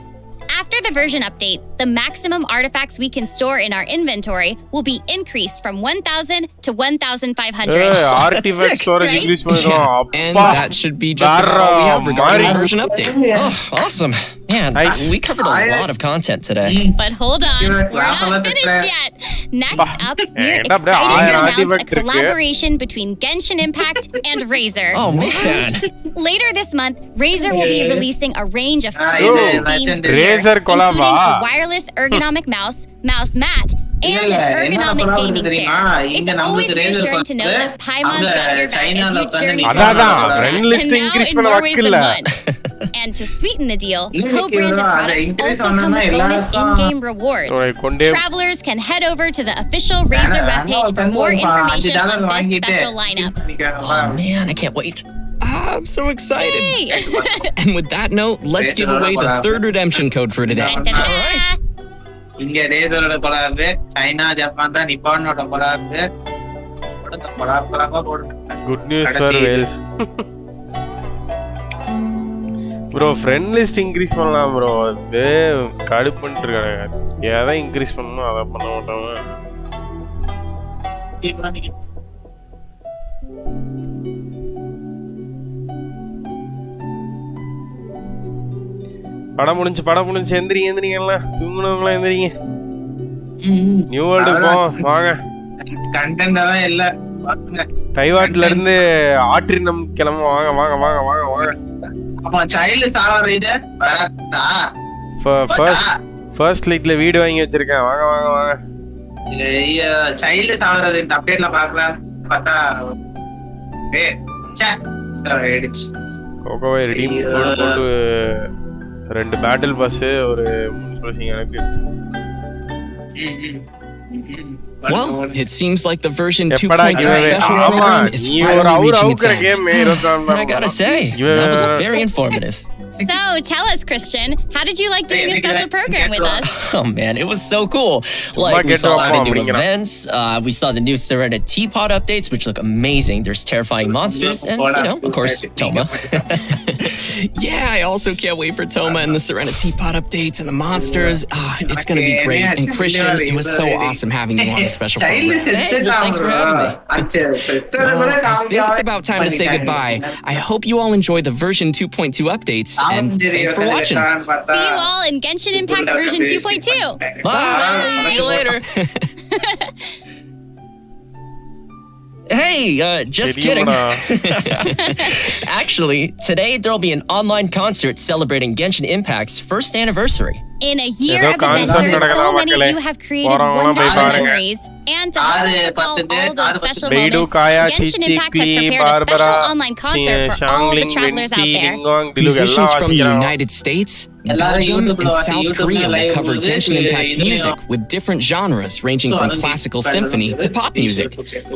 Speaker 8: After the version update, the maximum artifacts we can store in our inventory will be increased from 1,000 to 1,500.
Speaker 3: Artifact storage increase, right? And that should be just about all we have regarding the version update.
Speaker 10: Oh, awesome. Man, we covered a lot of content today.
Speaker 8: But hold on, we're not finished yet. Next up, we're excited to announce a collaboration between Genshin Impact and Razer.
Speaker 10: Oh, man.
Speaker 8: Later this month, Razer will be releasing a range of themed gear,
Speaker 2: Razer
Speaker 8: including a wireless ergonomic mouse mat, and an ergonomic gaming chair. It's always reassuring to know that Paimon's got your back as you journey through and now in more ways than one. And to sweeten the deal, co-branded products also come with bonus in-game rewards. Travelers can head over to the official Razer webpage for more information on this special lineup.
Speaker 10: Oh man, I can't wait.
Speaker 3: I'm so excited. And with that note, let's give away the third redemption code for today.
Speaker 8: All right.
Speaker 1: இங்க ரேசரோட collab China Japan தான் நிப்பானோட collab கொலாபா போடுங்க
Speaker 2: good news for whales bro friend list increase பண்ணலாம் bro அது கடுப்பு பண்ணிட்டு இருக்காங்க எதை இன்க்ரீஸ் பண்ணணும் அதை பண்ண மாட்டாங்க படம் முடிஞ்சு எந்திரிங்க எல்லாம் தூங்குனவங்களாம் எந்திரிங்க நியூ வேர்ல்டு போ வாங்க.
Speaker 1: கண்டென்ட் எல்லாம் இல்ல.
Speaker 2: டைவாட்ல இருந்து ஆற்றினம் கிளம்ப வாங்க வாங்க வாங்க வாங்க வாங்க.
Speaker 1: ஆமா சைல்டு சாவற இது வரதா.
Speaker 2: ஃபர்ஸ்ட் லைட்ல வீடு வாங்கி வச்சிருக்கேன். வாங்க வாங்க வாங்க.
Speaker 1: சைல்டு சாவறது இந்த அப்டேட்ல பார்க்கலாம். பார்த்தா
Speaker 2: கோகோவை ரெடீம் போட்டு 2 பேட்டில் பாஸ் ஒரு 3 ஸ்பெஷிங் எனக்கு.
Speaker 3: Well, it seems like the version 2.2 special program is finally reaching its end. And I gotta say, that was very informative.
Speaker 8: So, tell us, Christian, how did you like doing a special program with us?
Speaker 10: Oh man, it was so cool. Like, we saw a lot of new events, we saw the new Serena Teapot updates, which look amazing. There's terrifying monsters, and, you know, of course, Toma.
Speaker 3: Yeah, I also can't wait for Toma and the Serena Teapot updates and the monsters. It's gonna be great. And Christian, it was so awesome having you on a special program.
Speaker 10: Hey, well, thanks for having me.
Speaker 3: Well, I think it's about time to say goodbye. I hope you all enjoy the version 2.2 updates. And thanks for watching.
Speaker 8: See you all in Genshin Impact version 2.2.
Speaker 10: Bye. See you later. Hey, just kidding. Actually, today there'll be an online concert celebrating Genshin Impact's first anniversary.
Speaker 8: In a year of adventure, so many of you have created wonderful memories. And to help us recall all those special moments, Genshin Impact has prepared a special online concert for all the travelers out there.
Speaker 3: Musicians from the United States, Belgium, and South Korea will cover Genshin Impact's music with different genres ranging from classical symphony to pop music.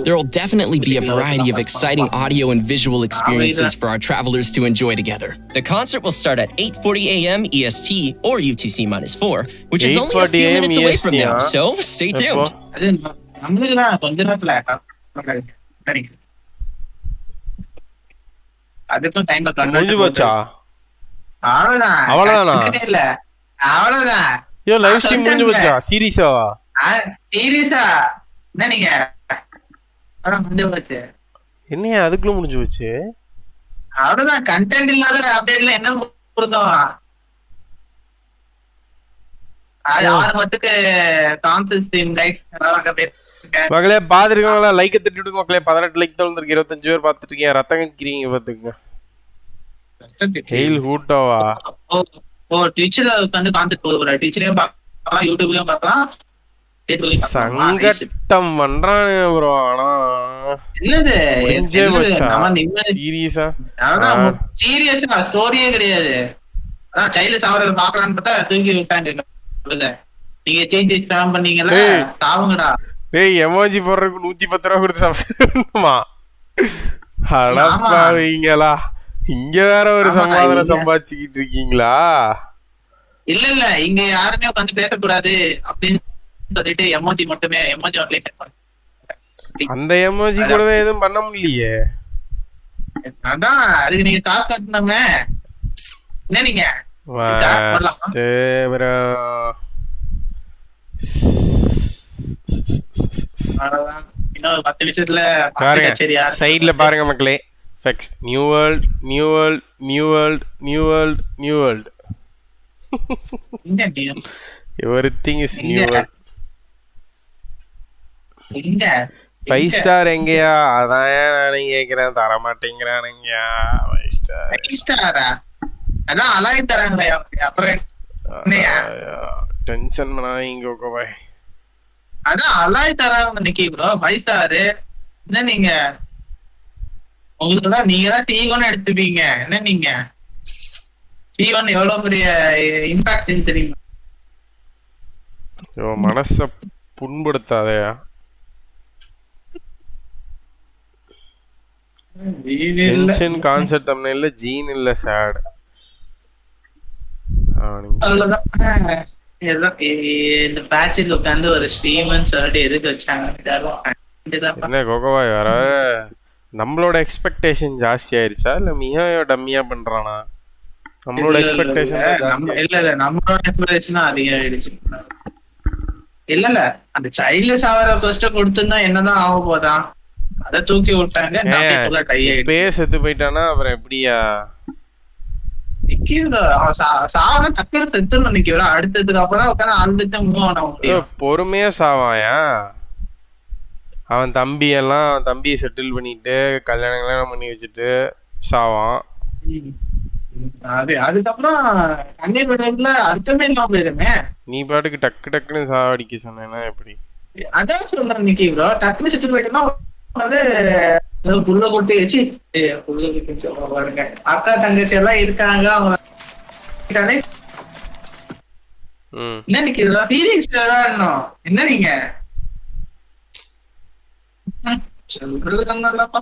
Speaker 3: There will definitely be a variety of exciting audio and visual experiences for our travelers to enjoy together.
Speaker 10: The concert will start at 8:40 a.m. EST or UTC-4, which is only a few minutes away from now, so stay tuned.
Speaker 1: அதுக்கும் time அவ்வளவுதான்.
Speaker 2: யோ live stream முடிஞ்சு போச்சா? சீரியஸாவா?
Speaker 1: சீரியஸா என்ன நீங்க முடிஞ்சு போச்சு?
Speaker 2: என்னையா அதுக்குள்ள முடிஞ்சு போச்சு?
Speaker 1: அவ்வளவுதான். கண்டென்ட் இல்லாத அப்டேட்ல என்ன கொடுத்தோம்?
Speaker 2: மகளே பாத்துருக்கீங்களா? லைக் தட்டி விடுங்க மக்களே. 18 லைக் தான் வந்திருக்கு. 25 பேர் பாத்துட்டு இருக்கீங்க. ரத்தம் கக்கிறீங்க பாத்துங்க. ஹெயில் ஹூட்டோவா?
Speaker 1: ஓ ட்விட்ச்ல வந்து கான்செப்ட் போடுற. ட்விட்ச்லயும் பார்க்கலாம், யூடியூப்லயும் பார்க்கலாம்.
Speaker 2: சங்கட்டம் பண்றானே ப்ரோ. ஆனா
Speaker 1: என்னது
Speaker 2: சீரியஸா
Speaker 1: ஸ்டோரியே கிடையாது. அதான் சைல்டு சாவறத பாக்கலான்னு பார்த்தா தூக்கி விட்டாங்க. நீங்க சேஞ்சஸ் பண்ணீங்களா? சாவுங்கடா.
Speaker 2: டேய் எமோஜி போடுறதுக்கு 110 ரூபா கொடுத்து சாப்பிடணுமா? அடப்பாவீங்களா? இங்க வேற ஒரு சமாதானம் சம்பாதிச்சுக்கிட்டு இருக்கீங்களா?
Speaker 1: இல்ல இங்க யாருமே உட்காந்து பேசக்கூடாது அப்படின்னு சொல்லிட்டு எமோஜி மட்டுமே
Speaker 2: அந்த எமோஜி கூடவே எதுவும் பண்ண முடியலையே.
Speaker 1: அதான் அதுக்கு நீங்க காசு கட்டணுமே. என்ன நீங்க இன்னொரு 10 நிமிஷத்துல
Speaker 2: சைடுல பாருங்க மக்களே. New world new world new world new world new world. Everything is new world. 5 star எங்கயா? அதான் நான் கேக்குறேன். தர மாட்டேங்கிறானுங்க 5 ஸ்டாரா?
Speaker 1: அதான் அலாய் தராங்களே. அப்புறம்
Speaker 2: டென்ஷன் பண்ணாதீங்க கோபாய்.
Speaker 1: அதான் அலாய் தராங்க நிக்கி ப்ரோ. 5 ஸ்டார் என்ன நீங்க? உங்களுக்கு தான் நீங்க தான் T1 எடுத்துப்பீங்க. என்ன நீங்க T1 எவ்வளவு பெரிய இம்பாக்ட் தெரியுமா?
Speaker 2: மனச புண்படுத்தாதயா. டென்ஷன் கான்செப்ட் தம்ப்நெயில்ல ஜீன் இல்ல சாட்.
Speaker 1: அவ்வளவுதான். இந்த பேட்சில் உட்காந்து ஒரு ஸ்ட்ரீம்னு சொல்லிட்டு எதுக்கு வச்சாங்க?
Speaker 2: என்ன கோகோவாய் வர நம்மளோட எக்ஸ்பெக்டேஷன் ஜாஸ்தி ஆயிருச்சா இல்ல மியா டம்மியா பண்றானா? நம்மளோட எக்ஸ்பெக்டேஷன்
Speaker 1: இல்ல நம்மளோட எக்ஸ்பெக்டேஷன் அதிகமாயிடுச்சு. இல்ல அந்த சைல்டு சாவர ஃபர்ஸ்ட் கொடுத்துருந்தா என்னதான் ஆக போதா? அத தூக்கி விட்டாங்க.
Speaker 2: செத்து போயிட்டானா அப்புறம் எப்படியா? பொறுமையா சாவாயா அவன் தம்பியை செட்டில் பண்ணிட்டு கல்யாணம் பண்ணி வச்சுட்டு சாவான்.
Speaker 1: அதுக்கப்புறம் அர்த்தமே இல்லாம போயிருமே.
Speaker 2: நீ பாட்டுக்கு டக்குன்னு சாவடிக்க சொன்னா எப்படி?
Speaker 1: அதான் சொல்றேன் நிக்கி ப்ரோ, டக்குன்னு செத்து போயிட்டோம்னா வந்து புள்ள கொட்டி வச்சு பாருங்க அக்கா தங்கச்சி எல்லாம் இருக்காங்க. அவங்க என்ன நிக்கிறதா ஃபீலிங்ஸ் இன்னும் என்ன நீங்க சொல்றது கண்ணாப்பா.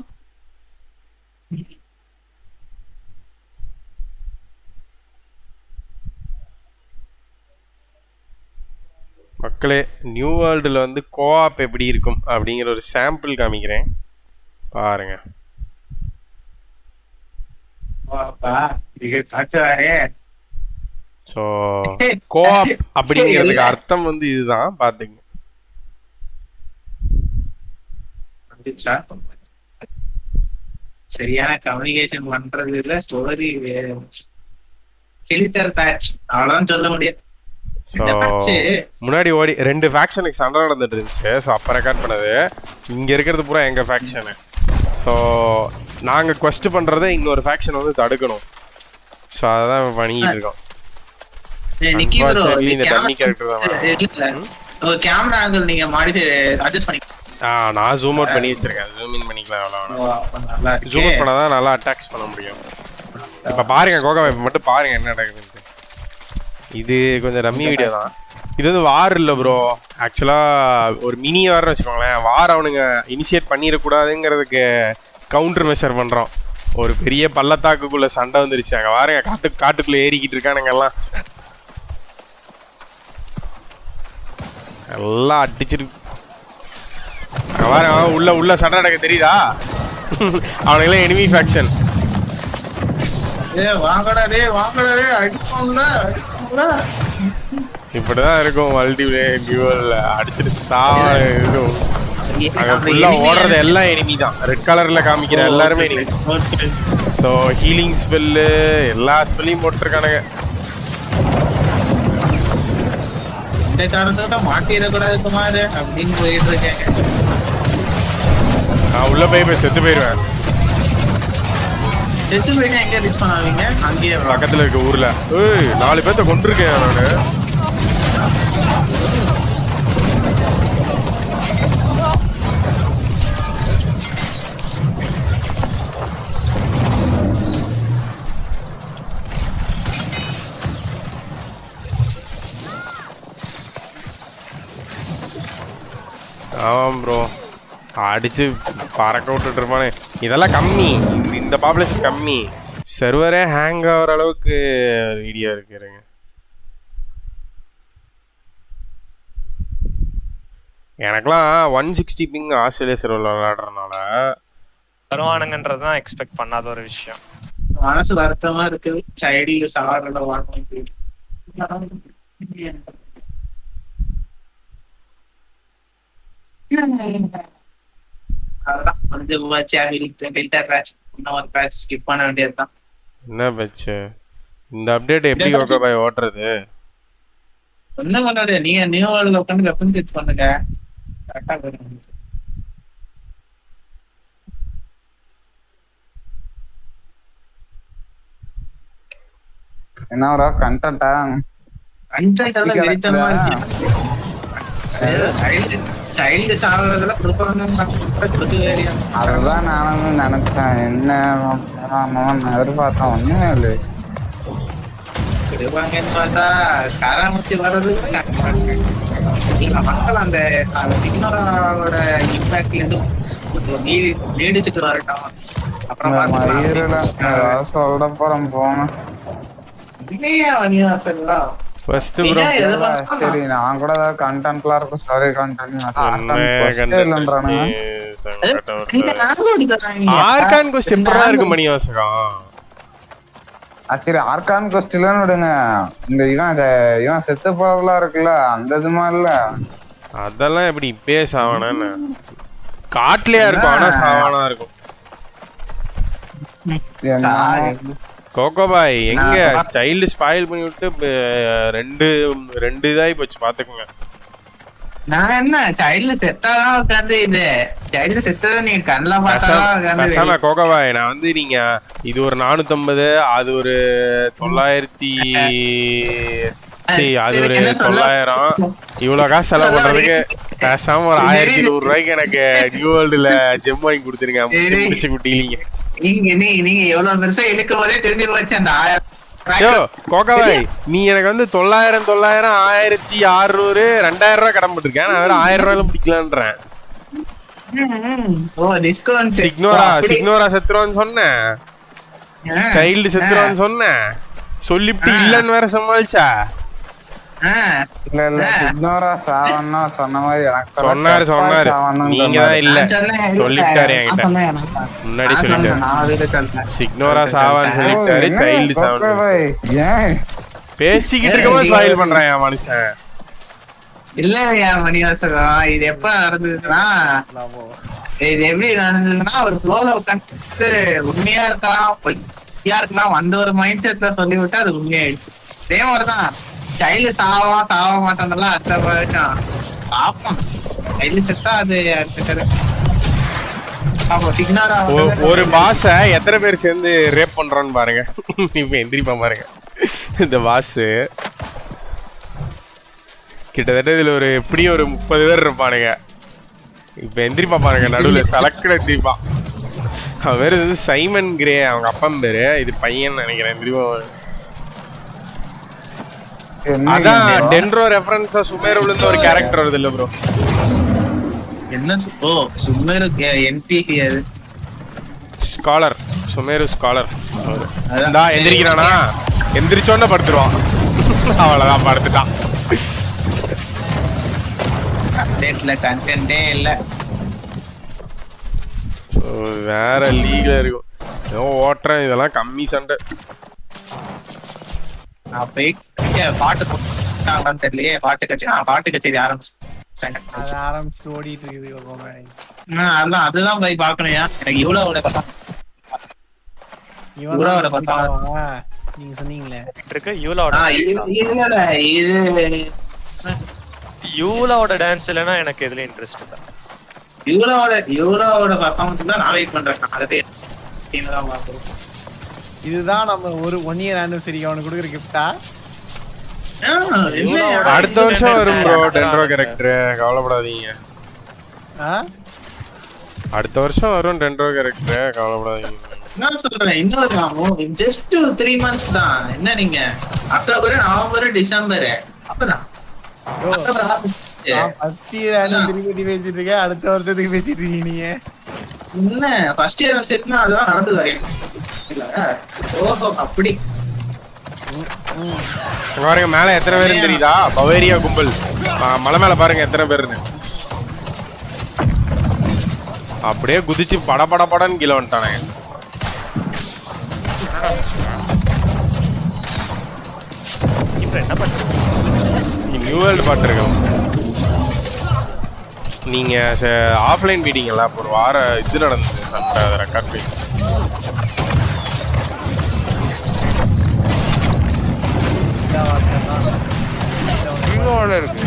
Speaker 2: மக்களே, நியூ வேர்ல்டில் வந்து கோஆப் எப்படி இருக்கும் அப்படிங்கிற ஒரு சாம்பிள் காமிக்கிறேன் பாருங்க. ஸோ கோஆப் அப்படிங்கிறதுக்கு அர்த்தம் வந்து இதுதான், பாத்துங்க.
Speaker 1: சரியான கம்யூனிகேஷன் பண்றது இல்ல, ஸ்டோரி ஃபில்டர் பேட்ச் அவ்வளவுதான் சொல்ல முடியாது.
Speaker 2: முன்னாடி ஓடி 2 ஃபேக்ஷனுக்கு சண்டை நடந்துட்டு இருந்துச்சு. ஸோ அப்போ ரெக்கார்ட் பண்ணது. இங்கே இருக்கிறது பூரா எங்கள் ஃபேக்ஷனு. ஸோ நாங்கள் குவெஸ்ட் பண்ணுறதை இன்னொரு ஃபேக்ஷன் வந்து தடுக்கணும். ஸோ அதான் பண்ணிக்கிட்டு இருக்கோம். இந்த டம்மி கேரக்டர் தான்.
Speaker 1: கேமரா ஆங்கிள் நீங்க மாடிஃபை அட்ஜஸ்ட் பண்ணி
Speaker 2: நான் ஜூம் அவுட் பண்ணி வச்சிருக்கேன். ஜூம் இன் பண்ணிக்கலாம். அவ்வளோ ஜூம் அவுட் பண்ணாதான் நல்லா அட்டாக்ஸ் பண்ண முடியும். இப்போ பாருங்க கோகா, இப்போ மட்டும் பாருங்க என்ன நடக்குதுன்ட்டு. இது கொஞ்சம் ரம்மி வீடியோ தான். இது வந்து வார் இல்லை ப்ரோ, ஆக்சுவலாக ஒரு மினி வார்னு வச்சுக்கோங்களேன். வார் அவனுங்க இனிஷியேட் பண்ணிடக்கூடாதுங்கிறதுக்கு கவுண்டர் மெஷர் பண்ணுறோம். ஒரு பெரிய பள்ளத்தாக்குக்குள்ளே சண்டை வந்துருச்சு. அங்கே வாருங்க, காட்டுக்குள்ளே ஏறிக்கிட்டு இருக்கானுங்க எல்லாம் அடிச்சிட்டு வாருங்க. உள்ள சண்டை நடக்க தெரியுதா? அவனுங்களாம் எனிமி ஃபேக்ஷன். இப்படிதான் இருக்கும் மல்டிபிளேயர் அடிச்சுட்டு சாவும். அங்க ஃபுல்லா ஓடுறது எல்லாம் எனிமி தான். ரெட் கலர்ல காமிக்கிற எல்லாருமே எனிமி. ஸோ ஹீலிங் ஸ்பெல்லு எல்லா ஸ்பெல்லையும் போட்டுருக்கானுங்க.
Speaker 1: இந்த காரணத்தோட மாட்டிடக்கூடாது குமார் அப்படின்னு போயிட்டு இருக்கேன்.
Speaker 2: நான் உள்ள போய் செத்து போயிடுவேன்.
Speaker 1: செத்து போயிட்டா எங்க ரீச் பண்ணுவீங்க? அங்கேயே
Speaker 2: பக்கத்துல இருக்க ஊர்ல 4 பேர்த்த கொண்டிருக்கேன் நானு. ஆமாம் ப்ரோ, அடிச்சு பறக்க விட்டுட்டு இருப்பானே. இதெல்லாம் கம்மி, இந்த பாப்புலேஷன் கம்மி. சர்வரே ஹேங் ஆகிற அளவுக்கு வீடியோ இருக்குறேங்க. எனக்குலாம் 160 பிங் ஆஸ்திரேலியா சர்வரில் விளையாடுறதுனால
Speaker 11: வருவானுங்கன்றதுதான் எக்ஸ்பெக்ட் பண்ணாத ஒரு விஷயம்.
Speaker 1: மனசு வருத்தமா இருக்கு. சைடில் சாவரல வாங்க
Speaker 2: என்ன பச்சு இந்த அப்டேட் எப்படி ஓகே பை ஓட்றது?
Speaker 1: என்ன பண்ணாது, நீங்க நியூ வேர்ல்ட்ல உட்கார்ந்து வெப்பன் செட் பண்ணுங்க, கரெக்ட்டா வரும்.
Speaker 12: என்ன ஒரு கண்டென்ட்டா
Speaker 1: எல்லாம் வெறித்தனமா இருக்கு. சைல்டு சாவறதுல
Speaker 12: அதுதான் நானும் நினைச்சேன். என்ன எதிர்பார்த்தேன், ஒண்ணுமே இல்லை.
Speaker 1: பார்த்தா காராமூச்சி வர்றது மக்கள் அந்த சிக்னரோட இம்பாக்ட்ல இருந்து நீடிச்சுட்டு வரட்டும்.
Speaker 12: அப்புறம் சொல்ல போறோம் போனேன். சரி, நான் கூட ஏதாவது கண்டென்ட்லாம் இருக்கும், ஸ்டோரி கண்டென்ட் இல்லன்றானுங்க.
Speaker 2: ஆர்கான் கொஸ்ட் எப்படிதான் இருக்கு மணிவாசகம்?
Speaker 12: சரி, ஆர்கான் கொஸ்டில்னு விடுங்க. இந்த இவன் செத்து போறதுலாம் இருக்குல்ல, அந்த இதுமா இல்ல.
Speaker 2: அதெல்லாம் எப்படி இப்பயே சாவானு காட்டுலயா இருக்கும், ஆனா சாவானா இருக்கும். கோகோபாய் எங்க ஸ்டைல் ஸ்பாயில் பண்ணி விட்டு ரெண்டு இதாகி போச்சு பாத்துக்கோங்க.
Speaker 1: நான் என்ன சைல்டு செத்தாதான் உட்காந்து இது சைல்டு செத்ததை நீங்க கண்ணில் பார்த்தா
Speaker 2: கோகோபாய் நான் வந்து நீங்க இது ஒரு 450 அது ஒரு 900 அது ஒரு 900 இவ்வளவு காசு செலவு பண்றதுக்கு பேசாம ஒரு 1100 ரூபாய்க்கு எனக்கு நியூ வேர்ல்டுல ஜெம் வாங்கி கொடுத்துருங்க. முடிச்சு குட்டிலீங்க
Speaker 1: நீங்க எவ்வளவு பெருசா இழுக்கும் போதே தெரிஞ்சு போச்சு அந்த 1000.
Speaker 2: கோகோபாய் நீ எனக்கு வந்து 900 1600 2000 ரூபாய் கடன் போட்டிருக்கேன். நான் வேற 1000 ரூபாயில முடிக்கலான்றேன். சிக்னோரா செத்துருவான்னு சொன்னேன், சைல்டு செத்துருவான்னு சொன்னேன், சொல்லிவிட்டு இல்லன்னு வேற சமாளிச்சா. சொன்னாரு நீங்க தான் இல்ல சொல்லிட்டாரு என்கிட்ட முன்னாடி சொல்லிட்டாரு. சிக்னோரா சாவான்னு சொல்லிட்டாரு, சைல்டு சாவான்னு பேசிக்கிட்டு இருக்கவும் ஸ்பாயில் பண்றேன் என் மனுஷன்.
Speaker 1: இல்லையா மணிவாசகம், இது எப்ப நடந்ததுன்னா இது எப்படி நடந்ததுன்னா ஒரு ஃப்ளோல உட்காந்து உண்மையா இருக்கலாம் பொய்யா இருக்கலாம் அந்த ஒரு மைண்ட் செட்ல சொல்லி விட்டா அது உண்மையாயிடுச்சு. அதே மாதிரிதான் சைல்டு சாவ மாட்டான்லாம் அடுத்த வருஷம் பாப்போம். சைல்டு செத்தா அது
Speaker 2: ஒரு பாஸ எத்தனை பேர் சேர்ந்து ரேப் பண்றோன்னு பாருங்க. இப்ப எந்திரிப்பா பாருங்க இந்த பாஸ் கிட்டத்தட்ட இதுல ஒரு எப்படியும் ஒரு 30 பேர் இருப்பானுங்க. இப்ப எந்திரிப்பா பாருங்க நடுவுல சலக்கட எந்திரிப்பான். அவன் பேரு வந்து சைமன் கிரே, அவங்க அப்பா பேரு, இது பையன் நினைக்கிறேன். எந்திரிப்பா அதான் டென்ட்ரோ ரெஃபரன்ஸா சுமேர் உள்ள ஒரு கேரக்டர் வருது இல்ல ப்ரோ?
Speaker 1: என்ன சுமேர் என்பிசி அது
Speaker 2: ஸ்காலர், சுமேரு ஸ்காலர். அதான் எந்திரிக்கிறானா, எந்திரிச்சோன்னு படுத்துருவான். அவ்வளவுதான் படுத்துட்டான்.
Speaker 1: கண்டென்ட்டே இல்ல.
Speaker 2: வேற லீக்ல இருக்கும் ஏதோ ஓட்டுறேன். இதெல்லாம் கம்மி சண்டை.
Speaker 1: பாட்டு தெரியலையே, பாட்டு கச்சேரி
Speaker 11: ஆரம்பிச்சு ஓடிட்டு இருக்குது.
Speaker 1: அதுதான் போய் பாக்கணும்யா. எனக்கு இவ்வளவு
Speaker 11: நீங்க சொன்னீங்களே
Speaker 13: யூலாவோட டான்ஸ் இல்லனா எனக்கு எதுல இன்ட்ரெஸ்ட் இல்ல.
Speaker 1: யூலாவோட பெர்ஃபார்மன்ஸ் தான் நான் வெயிட் பண்றேன். அதே டீம் தான் பாக்குறோம்.
Speaker 11: இதுதான் நம்ம ஒரு 1 இயர் ஆனிவர்சரி அவனுக்கு கொடுக்குற கிஃப்டா?
Speaker 2: அடுத்த வருஷம் வரும் ப்ரோ டென்ட்ரோ கேரக்டர், கவலைப்படாதீங்க. அடுத்த வருஷம் வரும் டென்ட்ரோ கேரக்டர், கவலைப்படாதீங்க.
Speaker 1: நான் சொல்றேன் இன்னொரு ஜஸ்ட் 3 months தான். என்ன நீங்க அக்டோபர் நவம்பர் டிசம்பர் அப்பதான்
Speaker 11: ஃபர்ஸ்ட் இயர் ஆனிவர்சரி பேசிட்டு இருக்கேன், அடுத்த வருஷத்துக்கு பேசிட்டு இருக்கீங்க நீங்க.
Speaker 1: என்ன ஃபர்ஸ்ட் இயர் செட்னா அதெல்லாம் நடந்தது இல்ல? ஓஹோ அப்படி
Speaker 2: பாருங்க மேல எத்தனை பேருன்னு தெரியுதா? பவேரியா கும்பல் மலை மேல பாருங்க எத்தனை பேருன்னு. அப்படியே குதிச்சு படன்னு கீழே வந்துட்டானே.
Speaker 13: இப்ப என்ன பண்றீங்க?
Speaker 2: நியூ வேர்ல்டு பாத்துருக்கோம். நீங்க ஆஃப்லைன் மீட்டிங்ல ஒரு வார இது நடந்தது சண்டை, அதை ரெக்கார்ட் பண்ணி இருக்கு.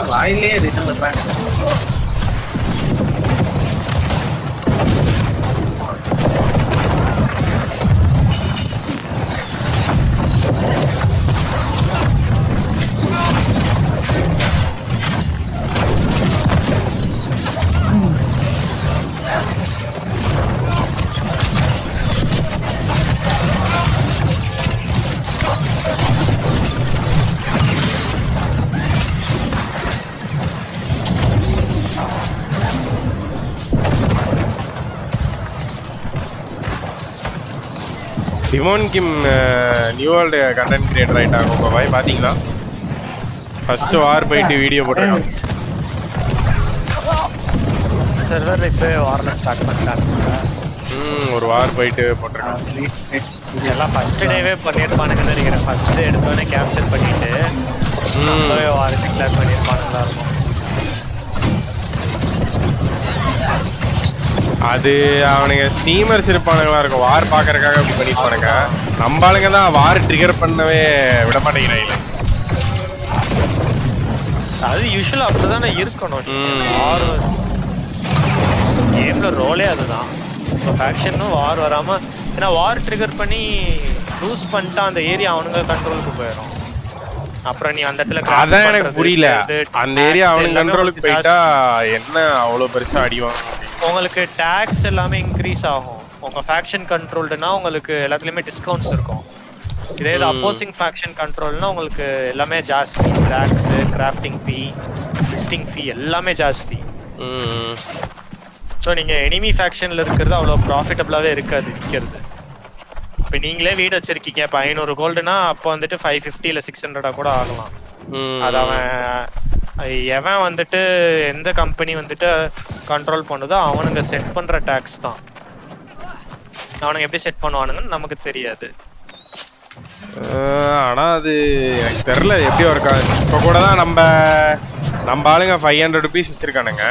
Speaker 1: வாயிலே ரிட்டன் பண்ண
Speaker 2: டிமோன் கிம் நியூ வேர்ல்டு கண்டென்ட் கிரியேட்டர் ஆயிட்டாங்க. உங்க பாய் பாத்தீங்களா? ஃபர்ஸ்ட் வார் போயிட்டு வீடியோ போட்டுருக்காங்க.
Speaker 13: சர்வர்ல இப்போ வார்ல ஸ்டார்ட் பண்ணிட்டாங்க.
Speaker 2: ஒரு வார் போயிட்டு போட்டிருக்காங்க.
Speaker 13: இதெல்லாம் ஃபர்ஸ்ட் டேவே பண்ணிருப்பானுங்கன்னு நினைக்கிறேன். ஃபர்ஸ்ட் டே எடுத்தோடனே கேப்சர் பண்ணிட்டு வார் டிக்ளேர் பண்ணிருப்பானுங்களா இருக்கும்.
Speaker 2: அது அவனுங்க ஸ்ட்ரீமர்ஸ் இருப்பானுங்களா இருக்கும், வார் பாக்குறதுக்காக அப்படி பண்ணிருப்பானுங்க. நம்ம ஆளுங்க தான் வார் ட்ரிகர் பண்ணவே விட மாட்டேங்கிறாங்க.
Speaker 13: அது யூஸ்வலா அப்படிதானே இருக்கணும். வார் கேம்ல ரோலே அதுதான். இப்போ ஃபேக்ஷனும் வார் வராம, ஏன்னா வார் ட்ரிகர் பண்ணி லூஸ் பண்ணிட்டா அந்த ஏரியா அவனுங்க கண்ட்ரோலுக்கு போயிடும். அப்புறம் நீ அந்த இடத்துல
Speaker 2: அதான் எனக்கு புரியல, அந்த ஏரியா அவனுங்க கண்ட்ரோலுக்கு போயிட்டா என்ன அவ்வளவு பெருசா அடிவாங்க.
Speaker 13: உங்களுக்கு டாக்ஸ் எல்லாமே இன்க்ரீஸ் ஆகும். உங்க ஃபேக்ஷன் கண்ட்ரோல்டுனா உங்களுக்கு எல்லாத்துலயுமே டிஸ்கவுண்ட்ஸ் இருக்கும். இதே அப்போசிங் ஃபேக்ஷன் கண்ட்ரோல்னா உங்களுக்கு எல்லாமே ஜாஸ்தி. டாக்ஸ், கிராஃப்டிங் ஃபீ, லிஸ்டிங் ஃபீ எல்லாமே ஜாஸ்தி. ஸோ நீங்க எனிமி ஃபேக்ஷன்ல இருக்கிறது அவ்வளோ ப்ராஃபிட்டபிளாவே இருக்காது விற்கிறது. இப்போ நீங்களே வீடு வச்சிருக்கீங்க, இப்போ 500 கோல்டுனா அப்போ வந்துட்டு 550 இல்லை 600 கூட ஆகலாம். அது எவன் வந்துட்டு எந்த கம்பெனி வந்துட்டு கண்ட்ரோல் பண்ணுதோ அவனுங்க செட் பண்ற டாக்ஸ் தான். அவனுங்க எப்படி செட் பண்ணுவானுங்கன்னு நமக்கு தெரியாது.
Speaker 2: ஆனா அது எனக்கு தெரியல எப்படி இருக்காது. இப்போ கூட தான் நம்ம ஆளுங்க 500 rupees வச்சிருக்கானுங்க.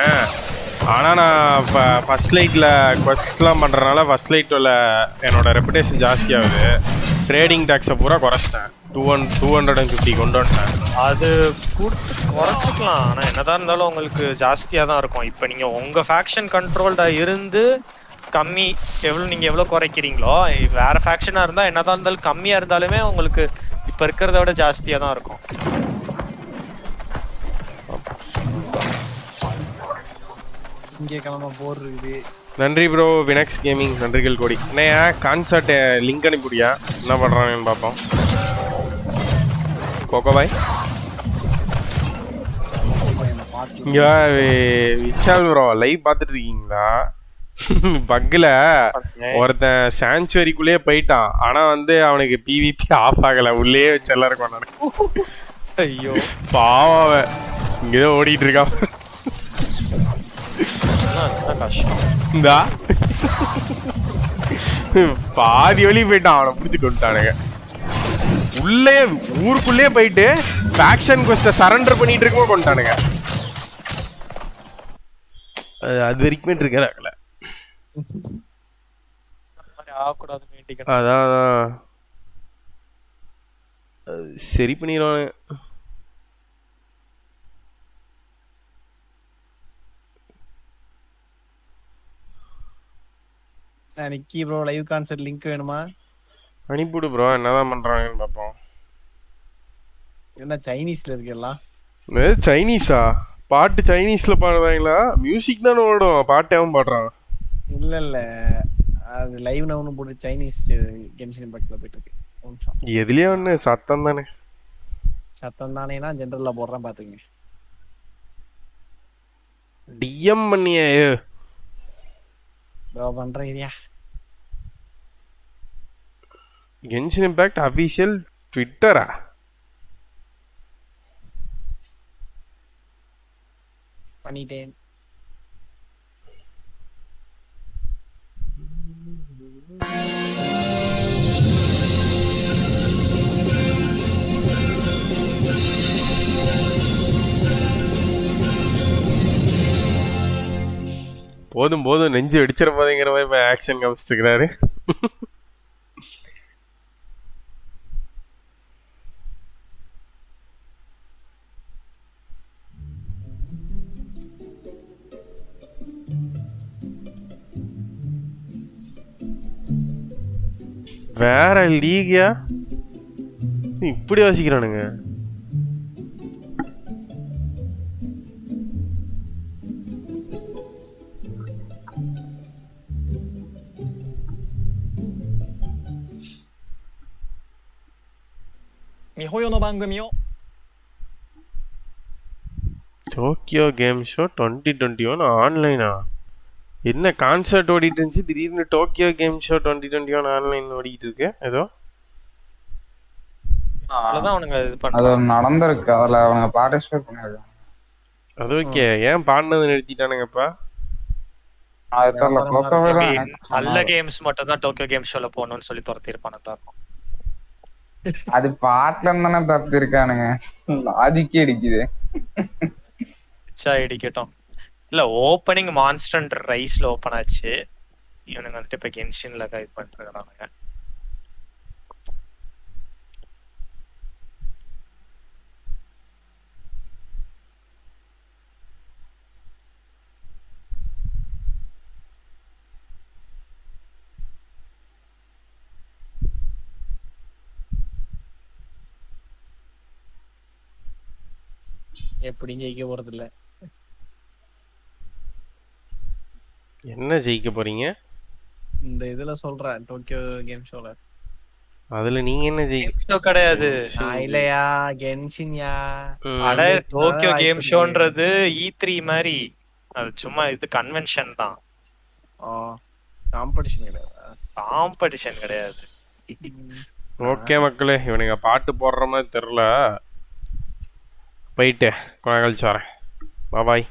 Speaker 2: ஆனால் நான் ஃபர்ஸ்ட் லைட்டில் குவெஸ்ட்லாம் பண்ணுறதுனால ஃபர்ஸ்ட் லைட்டில் என்னோட ரெப்புடேஷன் ஜாஸ்தியாகுது. ட்ரேடிங் டேக்ஸை பூரா குறைச்சிட்டேன். 250 கொண்டு வந்துட்டேன்.
Speaker 13: அது குறைச்சிக்கலாம், ஆனால் என்னதான் இருந்தாலும் உங்களுக்கு ஜாஸ்தியாக தான் இருக்கும். இப்போ நீங்கள் உங்கள் ஃபேக்ஷன் கண்ட்ரோல்டாக இருந்து கம்மி நீங்கள் எவ்வளோ குறைக்கிறீங்களோ, வேறு ஃபேக்ஷனாக இருந்தால் என்னதான் இருந்தாலும் கம்மியாக இருந்தாலுமே உங்களுக்கு இப்போ இருக்கிறத விட ஜாஸ்தியாக தான் இருக்கும்.
Speaker 11: இங்கே கிளம்ப போர் இருக்குது.
Speaker 2: நன்றி ப்ரோ வினக்ஸ் கேமிங், நன்றிகள் கோடி. என்னையா கான்சர்ட் லிங்க் அனுப்பிடியா, என்ன பண்ணுறாங்கன்னு பார்ப்போம். கோகோ பாய் இங்கே விஷால் ப்ரோ லைவ் பார்த்துட்டு இருக்கீங்களா? பக்கில் ஒருத்தன் சாங்சுவரிக்குள்ளேயே போயிட்டான், ஆனால் வந்து அவனுக்கு பிவிபி ஆஃப் ஆகலை, உள்ளே வச்சு எல்லாருக்கும் கொண்டாடு.
Speaker 13: ஐயோ
Speaker 2: பாவ இங்கே ஓடிட்டு இருக்கான். இந்தா பாதி வழி போயிட்டான், அவனை பிடிச்சி கொண்டுட்டானுங்க. உள்ளே ஊருக்குள்ளே போயிட்டு ஃபேக்ஷன் குவெஸ்ட்டை சரண்டர் பண்ணிட்டு இருக்கவும் கொண்டுட்டானுங்க. அது வரைக்குமே இருக்கிறாங்கள. அதான் சரி பண்ணிடுவானு.
Speaker 11: நிக்கி ப்ரோ லைவ் கான்சர்ட் லிங்க் வேணுமா?
Speaker 2: அனுப்பிவிடு ப்ரோ, என்னதான் பண்றாங்கன்னு பார்ப்போம்.
Speaker 11: என்ன சைனீஸ்ல இருக்கு எல்லாம்?
Speaker 2: சைனீஸா? பாட்டு சைனீஸ்ல பாடுவாங்களா? மியூசிக் தானே ஓடும், பாட்டாவும் பாடுறான்.
Speaker 11: இல்ல அது லைவ் நவுன்னு போட்டு சைனீஸ் கென்ஷின் இம்பாக்ட்ல போயிட்டு இருக்கு.
Speaker 2: எதுலயே ஒண்ணு சத்தம் தானே.
Speaker 11: சத்தம் தானேனா ஜெனரல்ல போடுறேன் பாத்துங்க.
Speaker 2: டிஎம் பண்ணியே
Speaker 11: ப்ரோ பண்றீங்க.
Speaker 2: Genshin Impact official Twitter
Speaker 11: பண்ணிட்டேன்.
Speaker 2: போதும் போதும் நெஞ்சு வெடிச்சிட போதுங்கிற மாதிரி இப்போ ஆக்ஷன் காமிச்சிட்டு இருக்கிறாரு. வேற லீகியா இப்படி வாசிக்கிறானுங்க. டோக்கியோ கேம் ஷோ 2021 ஆன்லைனா? என்ன கான்சர்ட் ஓடிட்டு இருந்துச்சு, திடீர்னு டோக்கியோ கேம் ஷோ 2021 ஆன்லைன் ஓடிட்டு இருக்கு. ஏதோ
Speaker 12: அது நடந்திருக்கு, அதுல அவங்க பார்ட்டிசிபேட் பண்ணிருக்காங்க.
Speaker 2: அது ஓகே. ஏன் பாடினது நிறுத்திட்டானுங்கப்பா?
Speaker 13: நல்ல கேம்ஸ் மட்டும் தான் டோக்கியோ கேம் ஷோல போகணும்னு சொல்லி துரத்திருப்பானுங்களா இருக்கும்.
Speaker 12: அது பாட்டுல இருந்தானே தப்பிருக்கானுங்க. லாஜிக்கே அடிக்குது.
Speaker 13: இடிக்கட்டும். இல்ல ஓப்பனிங் மான்ஸ்டர் ரைஸ்ல ஓபன் ஆச்சு. இவனுங்க வந்துட்டு இப்ப கென்ஷின்ல கைட் பண்றானுங்க.
Speaker 11: எப்படி ஜெயிக்க போறது இல்ல.
Speaker 2: என்ன ஜெயிக்க போறீங்க
Speaker 11: இந்த இதுல சொல்றேன் டோக்கியோ கேம் ஷோல.
Speaker 2: அதுல நீங்க என்ன ஜெயிக்க
Speaker 13: கிடையாது.
Speaker 11: இல்லையா கென்ஷின்யா.
Speaker 13: அட டோக்கியோ கேம் ஷோன்றது E3 மாதிரி. அது சும்மா இது கன்வென்ஷன் தான்.
Speaker 11: காம்படிஷன் கிடையாது.
Speaker 13: காம்படிஷன் கிடையாது.
Speaker 2: ஓகே மக்களே, இவனுங்க பாட்டு போடுற மாதிரி தெரியல. போயிட்டு கொஞ்ச கழிச்சு வரேன். பாய்.